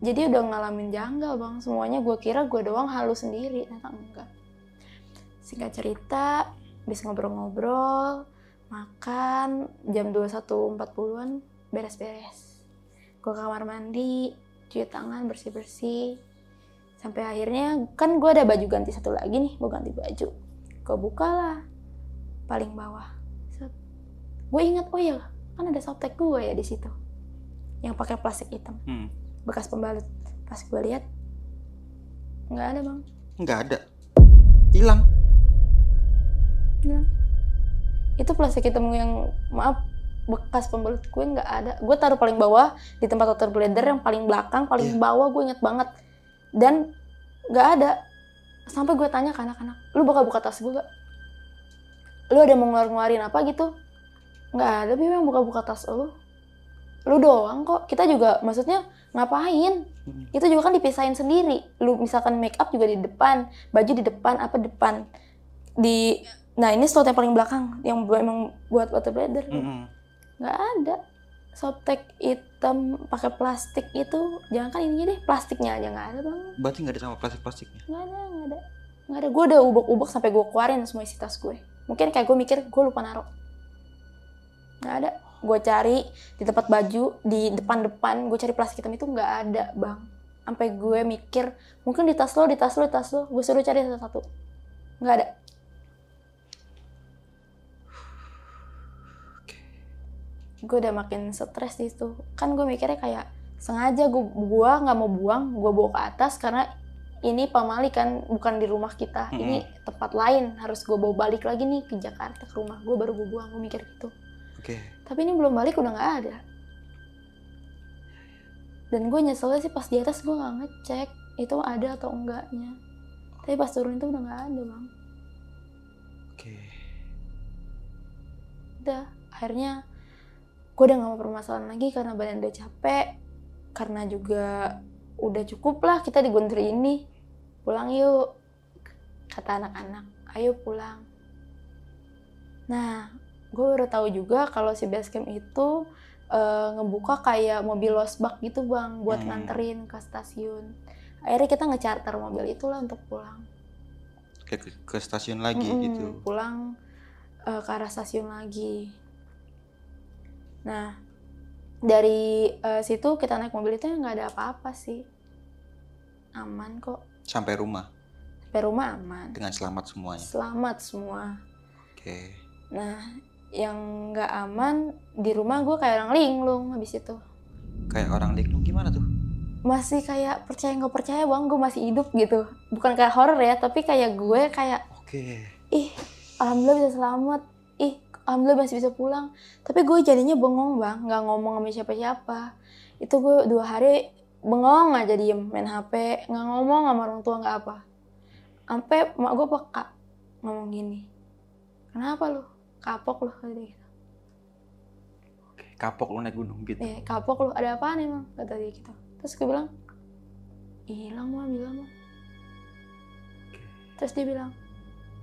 Jadi udah ngalamin janggal bang. Semuanya gue kira gue doang halu sendiri. Ternyata enggak. Singkat cerita, habis ngobrol-ngobrol, makan, jam 21.40-an beres-beres. Gue ke kamar mandi, cuci tangan, bersih-bersih. Sampai akhirnya, kan gue ada baju ganti satu lagi nih, gue ganti baju. Gue buka lah, paling bawah. Gue ingat, oh iya, kan ada softtek gue ya di situ. yang pakai plastik hitam, bekas pembalut. Pas gue lihat nggak ada bang. Nggak ada, hilang. Itu plastik hitam yang maaf bekas pembalut gue nggak ada. Gue taruh paling bawah di tempat water bladder yang paling belakang, paling bawah, gue inget banget. Dan nggak ada. Sampai gue tanya ke anak-anak, lu bakal buka tas gue gak? Lu ada mau ngeluarin apa gitu? Nggak ada, Bim, yang buka-buka tas lu. Lu doang kok. Kita juga maksudnya ngapain? Itu juga kan dipisahin sendiri. Lu misalkan make up juga di depan, baju di depan, apa depan. Nah ini slot yang paling belakang yang emang buat water bladder. Nggak ada. Softtek hitam pakai plastik itu, jangan kan ininya deh, plastiknya aja nggak ada bang. Berarti nggak ada sama plastiknya? Nggak ada. Gue udah ubek-ubek sampai gue keluarin semua isi tas gue. Mungkin kayak gue mikir gue lupa naruh. Nggak ada. Gue cari di tempat baju, di depan-depan, gue cari plastik hitam itu nggak ada bang. Sampai gue mikir, mungkin di tas lo. Gue suruh cari satu-satu. Nggak ada. Gue udah makin stres di situ. Kan gue mikirnya kayak sengaja gue nggak mau buang, gue bawa ke atas karena ini pamali kan, bukan di rumah kita. Ini tempat lain, harus gue bawa balik lagi nih ke Jakarta ke rumah gue baru gue buang. Gue mikir gitu. Tapi ini belum balik udah nggak ada. Dan gue nyeselnya sih pas di atas gue nggak ngecek itu ada atau enggaknya. Tapi pas turun itu udah nggak ada bang. Udah akhirnya gue udah gak mau permasalahan lagi karena badan udah capek. Karena juga udah cukup lah kita di Guntur ini. Pulang yuk, kata anak-anak. Ayo pulang. Nah, gue baru tahu juga kalau si Basecamp itu ngebuka kayak mobil losbak gitu bang, buat nganterin ke stasiun. Akhirnya kita nge-charter mobil itulah untuk pulang. Ke stasiun lagi gitu? Pulang ke arah stasiun lagi. Nah, dari situ kita naik mobil itu nggak ada apa-apa sih. Aman kok. Sampai rumah? Sampai rumah aman. Dengan selamat semuanya? Selamat semua. Nah, yang nggak aman di rumah gue kayak orang linglung habis itu. Kayak orang linglung gimana tuh? Masih kayak percaya nggak percaya bang, gue masih hidup gitu. Bukan kayak horor ya, tapi kayak gue kayak ih, alhamdulillah bisa selamat. Ih, alhamdulillah masih bisa pulang. Tapi gue jadinya bengong bang, nggak ngomong sama siapa-siapa. Itu gue 2 hari bengong aja diem, main HP, nggak ngomong sama orang tua, nggak apa. Sampai mak gue peka ngomong gini, kenapa lu? Kapok lu, kata dia gitu. Kapok lu naik gunung gitu? Kapok lu, ada apaan emang? Kata dia gitu. Terus gue bilang, hilang mah, bilang mah. Terus dia bilang,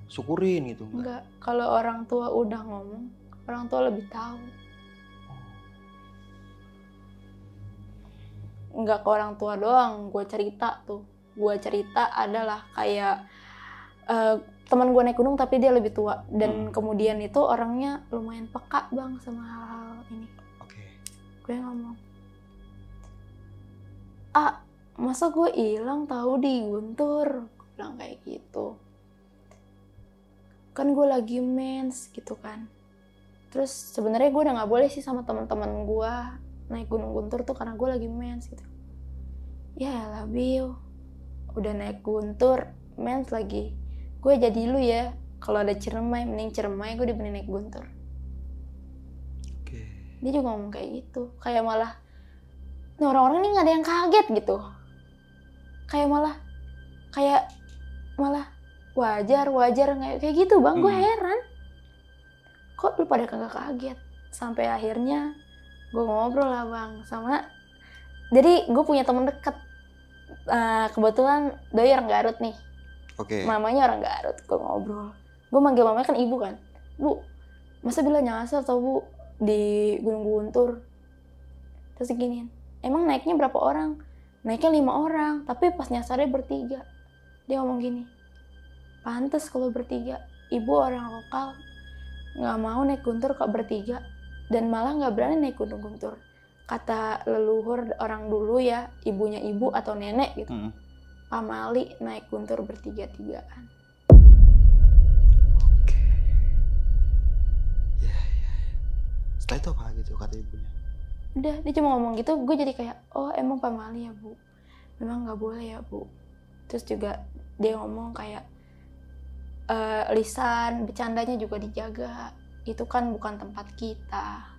syukurin gitu? Enggak, kalau orang tua udah ngomong, orang tua lebih tahu. Enggak ke orang tua doang, gue cerita tuh. Gue cerita adalah kayak teman gue naik gunung tapi dia lebih tua. Dan kemudian itu orangnya lumayan peka bang sama hal-hal ini. Gue ngomong, masa gue hilang tahu di Guntur? Gue bilang kayak gitu. Kan gue lagi mens gitu kan. Terus sebenarnya gue udah nggak boleh sih sama teman-teman gue naik Gunung Guntur tuh karena gue lagi mens gitu. Ya lah Biu, udah naik Guntur, mens lagi. Gue jadi lu ya, kalau ada Ciremai, mending Ciremai, gue dibanding naik Guntur. Dia juga ngomong kayak gitu, kayak malah, nah orang-orang ini nggak ada yang kaget gitu. Kayak malah wajar kayak gitu bang. Gue heran, kok lu pada kagak kaget? Sampai akhirnya gue ngobrol lah bang sama, jadi gue punya temen deket, kebetulan doi orang Garut nih. Mamanya orang Garut. Gue ngobrol, gue manggil mamanya kan ibu kan, Bu, masa Bila nyasar tau Bu di Gunung Guntur? Terus giniin, emang naiknya berapa orang? Naiknya 5 orang, tapi pas nyasarnya bertiga. Dia ngomong gini, pantes kalau bertiga, ibu orang lokal nggak mau naik Guntur kok bertiga, dan malah nggak berani naik Gunung Guntur. Kata leluhur orang dulu ya, ibunya ibu atau nenek gitu, pamali naik Guntur bertiga-tigaan. Setelah itu apa gitu kata ibunya? Udah, dia cuma ngomong gitu, gue jadi kayak, oh emang pamali ya Bu, memang nggak boleh ya Bu. Terus juga dia ngomong kayak, lisan, bercandanya juga dijaga, itu kan bukan tempat kita.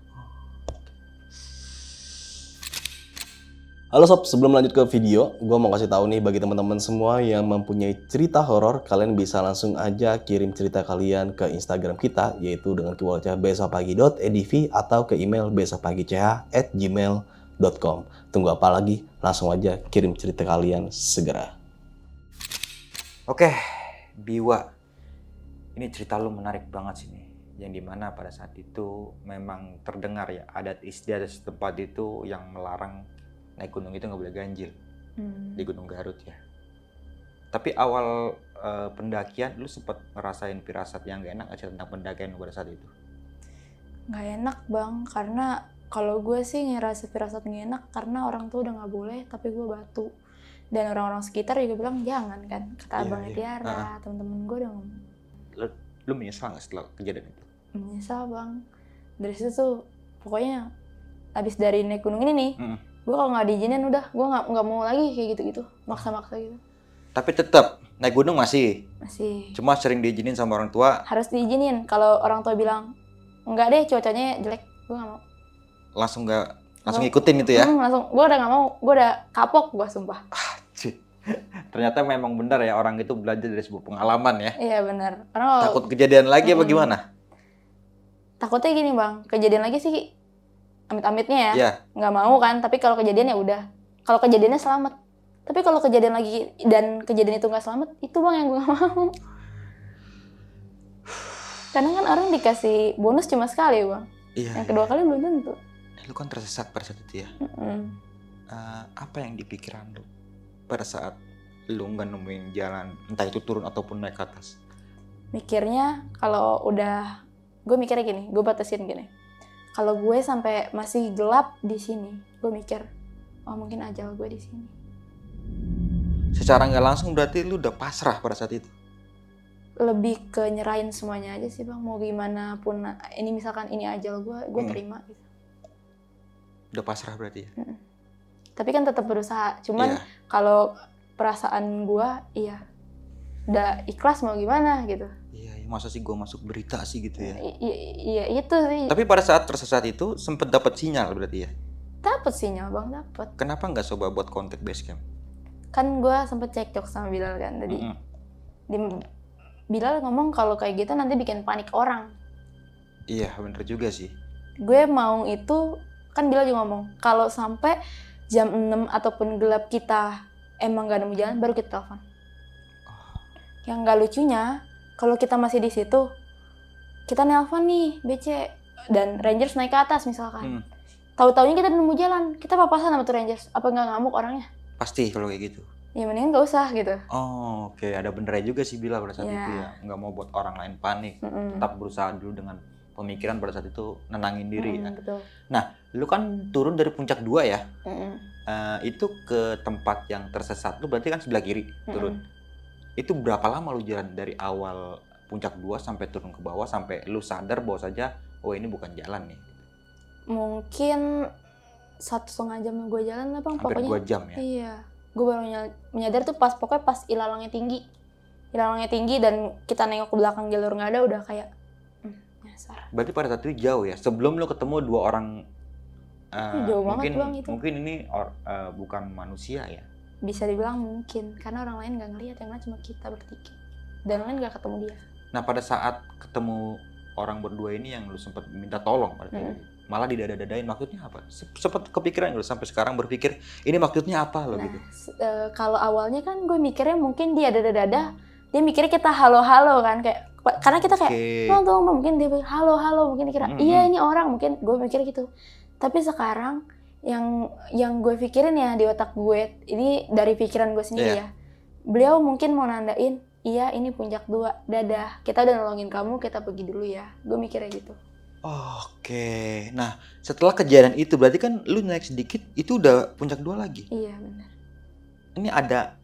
Halo sob, sebelum lanjut ke video, gue mau kasih tahu nih bagi teman-teman semua yang mempunyai cerita horor, kalian bisa langsung aja kirim cerita kalian ke Instagram kita, yaitu dengan keywordnya besokpagi.edv atau ke email besokpagi.ch@gmail.com. Tunggu apa lagi? Langsung aja kirim cerita kalian segera. Oke, Biwa, ini cerita lu menarik banget sih nih. Yang dimana pada saat itu memang terdengar ya adat istiadat setempat itu yang melarang naik gunung itu nggak boleh ganjil di Gunung Garut ya. Tapi awal pendakian lu sempat ngerasain firasat yang gak enak aja tentang pendakian pada saat itu? Nggak enak Bang, karena kalau gue sih ngerasa firasat nggak enak karena orang tuh udah nggak boleh, tapi gue batu. Dan orang-orang sekitar juga bilang jangan kan, kata Abang Tiara, temen-temen gue udah ngomong. Lu menyesal nggak setelah kejadian itu? Menyesal Bang. Dari situ tuh pokoknya abis dari naik gunung ini nih, gue kalau nggak diizinin udah, gue nggak mau lagi kayak gitu-gitu, maksa-maksa gitu. Tapi tetap naik gunung masih? Masih. Cuma sering diizinin sama orang tua? Harus diizinin. Kalau orang tua bilang enggak deh, cuacanya jelek, gue nggak mau. Langsung ikutin itu ya? Langsung, gue udah nggak mau, gue udah kapok, gue sumpah. Ternyata memang benar ya, orang itu belajar dari sebuah pengalaman ya? Iya benar. Karena takut kejadian lagi apa gimana? Takutnya gini Bang, kejadian lagi sih amit-amitnya ya, nggak mau kan, tapi kalau kejadian ya udah. Kalau kejadiannya selamat. Tapi kalau kejadian lagi dan kejadian itu nggak selamat, itu Bang yang gue nggak mau. Karena kan orang dikasih bonus cuma sekali Bang. Iya, yang kedua kali belum tentu. Lu kan tersesat pada saat itu ya. Apa yang di pikiran lu pada saat lu nggak nemuin jalan, entah itu turun ataupun naik ke atas? Mikirnya kalau udah, gue mikirnya gini, gue batasin gini. Kalau gue sampai masih gelap di sini, gue mikir, oh mungkin ajal gue di sini. Secara nggak langsung berarti lu udah pasrah pada saat itu? Lebih ke nyerahin semuanya aja sih Bang, mau gimana pun, ini misalkan ini ajal gue terima gitu. Udah pasrah berarti ya? Tapi kan tetap berusaha, cuman kalau perasaan gue, iya, udah ikhlas mau gimana gitu. Masa sih gue masuk berita sih gitu ya? Iya itu sih. Tapi pada saat tersesat itu sempet dapat sinyal berarti ya? Dapat sinyal Bang, dapat. Kenapa nggak coba buat kontak base camp? Kan gue sempet cekcok sama Bilal kan tadi. Bilal ngomong kalau kayak gitu nanti bikin panik orang. Iya bener juga sih. Gue mau itu, kan Bilal juga ngomong kalau sampai jam 6 ataupun gelap kita emang gak nemu jalan, baru kita telepon. Yang gak lucunya, kalau kita masih di situ, kita nelpon nih BC dan Rangers naik ke atas misalkan. Tahu-taunya kita nemu jalan, kita papasan sama tuh Rangers. Apa nggak ngamuk orangnya? Pasti kalau kayak gitu. Ya mendingan nggak usah gitu. Oh oke, ada benernya juga sih Bila pada saat itu ya. Nggak mau buat orang lain panik. Tetap berusaha dulu dengan pemikiran pada saat itu nenangin diri ya. Betul. Nah, lu kan turun dari puncak 2 ya. Itu ke tempat yang tersesat lu berarti kan sebelah kiri turun. Itu berapa lama lu jalan dari awal puncak 2 sampai turun ke bawah sampai lu sadar bahwa saja oh ini bukan jalan nih? Mungkin 1,5 jam gue jalan lah Bang. Hampir pokoknya 2 jam ya? Iya, gue baru menyadar tuh pokoknya pas ilalangnya tinggi dan kita nengok ke belakang jalur nggak ada, udah kayak nyasar. Berarti pada saat itu jauh ya? Sebelum lu ketemu 2 orang jauh banget Bang itu. Mungkin ini bukan manusia ya? Bisa dibilang mungkin, karena orang lain nggak ngelihat, yang lain cuma kita bertiga dan lain nggak ketemu dia. Nah pada saat ketemu orang berdua ini yang lu sempat minta tolong malah didada-dadain, maksudnya apa? Sempat kepikiran lu sampai sekarang berpikir ini maksudnya apa lo gitu? Kalau awalnya kan gue mikirnya mungkin dia dada-dada, dia mikirnya kita halo-halo kan, kayak karena kita kayak tolong mungkin dia halo-halo, mungkin dikira iya ini orang, mungkin gue mikir gitu. Tapi sekarang yang gue pikirin ya di otak gue, ini dari pikiran gue sendiri ya. Beliau mungkin mau nandain, iya ini puncak 2, dadah, kita udah nolongin kamu, kita pergi dulu ya. Gue mikirnya gitu. Oke, nah setelah kejadian itu berarti kan lu naik sedikit, itu udah puncak 2 lagi? Iya benar. Ini ada,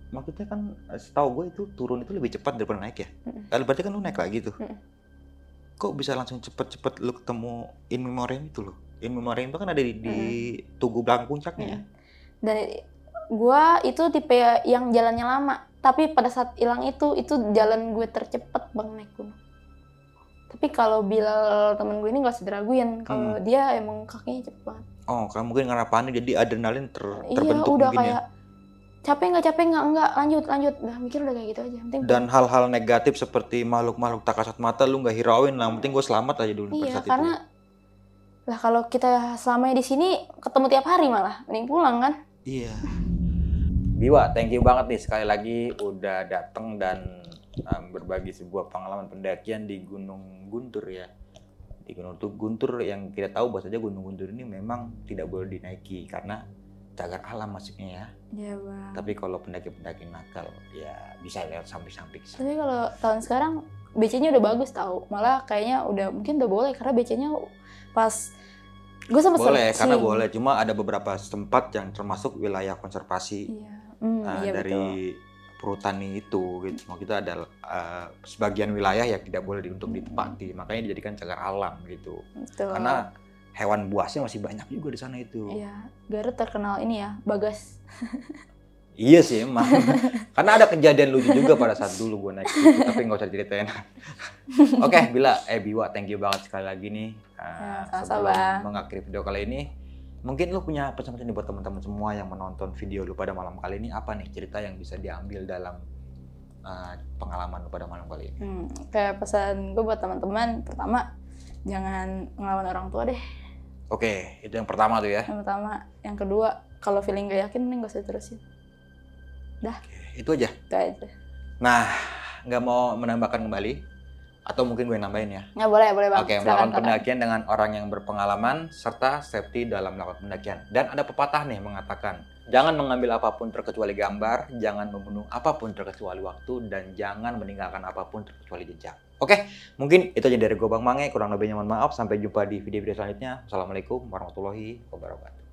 maksudnya kan setahu gue itu turun itu lebih cepat daripada naik ya? Kalau berarti kan lu naik lagi tuh. Kok bisa langsung cepet-cepet lu ketemu in memoriam itu loh? Ilmu Marimba kan ada di Tugu Belakang Puncaknya ya. Dan gua itu tipe yang jalannya lama, tapi pada saat hilang itu jalan gue tercepat bang naik gunung. Tapi kalau Bilal temen gue ini gak usah diraguin, kalau dia emang kakinya cepat. Oh, karena mungkin karena panik jadi adrenalin terbentuk. Iya, udah mungkin kayak capek nggak lanjut, udah mikir udah kayak gitu aja. Dan hal-hal negatif seperti makhluk-makhluk tak kasat mata lu nggak hirauin lah, penting gue selamat aja dulu. Iya, karena lah kalau kita selamanya di sini ketemu tiap hari malah mending pulang kan. Iya. Biwa, thank you banget nih sekali lagi udah datang dan berbagi sebuah pengalaman pendakian di Gunung Guntur ya. Di Gunung Guntur yang kita tahu bahwasanya Gunung Guntur ini memang tidak boleh dinaiki karena cagar alam masuknya ya. Iya bang. Tapi kalau pendaki-pendaki nakal ya bisa lewat samping-samping. Tapi kalau tahun sekarang BC-nya udah bagus tahu. Malah kayaknya udah mungkin udah boleh karena BC-nya pas gue sempat boleh searching. Karena boleh, cuma ada beberapa tempat yang termasuk wilayah konservasi. Iya. Iya, dari perhutani itu gitu. Kita ada sebagian wilayah yang tidak boleh untuk ditempati, makanya dijadikan cagar alam gitu. Betul. Karena hewan buasnya masih banyak juga di sana itu. Iya, Garut terkenal ini ya, bagas. Iya sih emang. Karena ada kejadian lucu juga pada saat dulu gue naik itu, tapi nggak usah ceritain. Oke, Biwa, thank you banget sekali lagi nih. Sama-sama. Mengakhiri video kali ini. Mungkin lu punya pesan-pesan buat teman-teman semua yang menonton video lu pada malam kali ini, apa nih cerita yang bisa diambil dalam pengalaman lu pada malam kali ini? Kayak pesan gue buat teman-teman, pertama jangan ngelawan orang tua deh. Oke, itu yang pertama tuh ya. Yang pertama, yang kedua kalau feeling gak yakin nih gak usah terusin. Dah. Oke, itu aja. Itu aja. Nah, nggak mau menambahkan kembali? Atau mungkin gue nambahin ya? Nggak boleh bang. Oke, melakukan pendakian dengan orang yang berpengalaman serta safety dalam melakukan pendakian. Dan ada pepatah nih mengatakan, jangan mengambil apapun terkecuali gambar, jangan membunuh apapun terkecuali waktu, dan jangan meninggalkan apapun terkecuali jejak. Oke, mungkin itu aja dari gue Bang Mange, kurang lebihnya mohon maaf. Sampai jumpa di video-video selanjutnya. Assalamualaikum warahmatullahi wabarakatuh.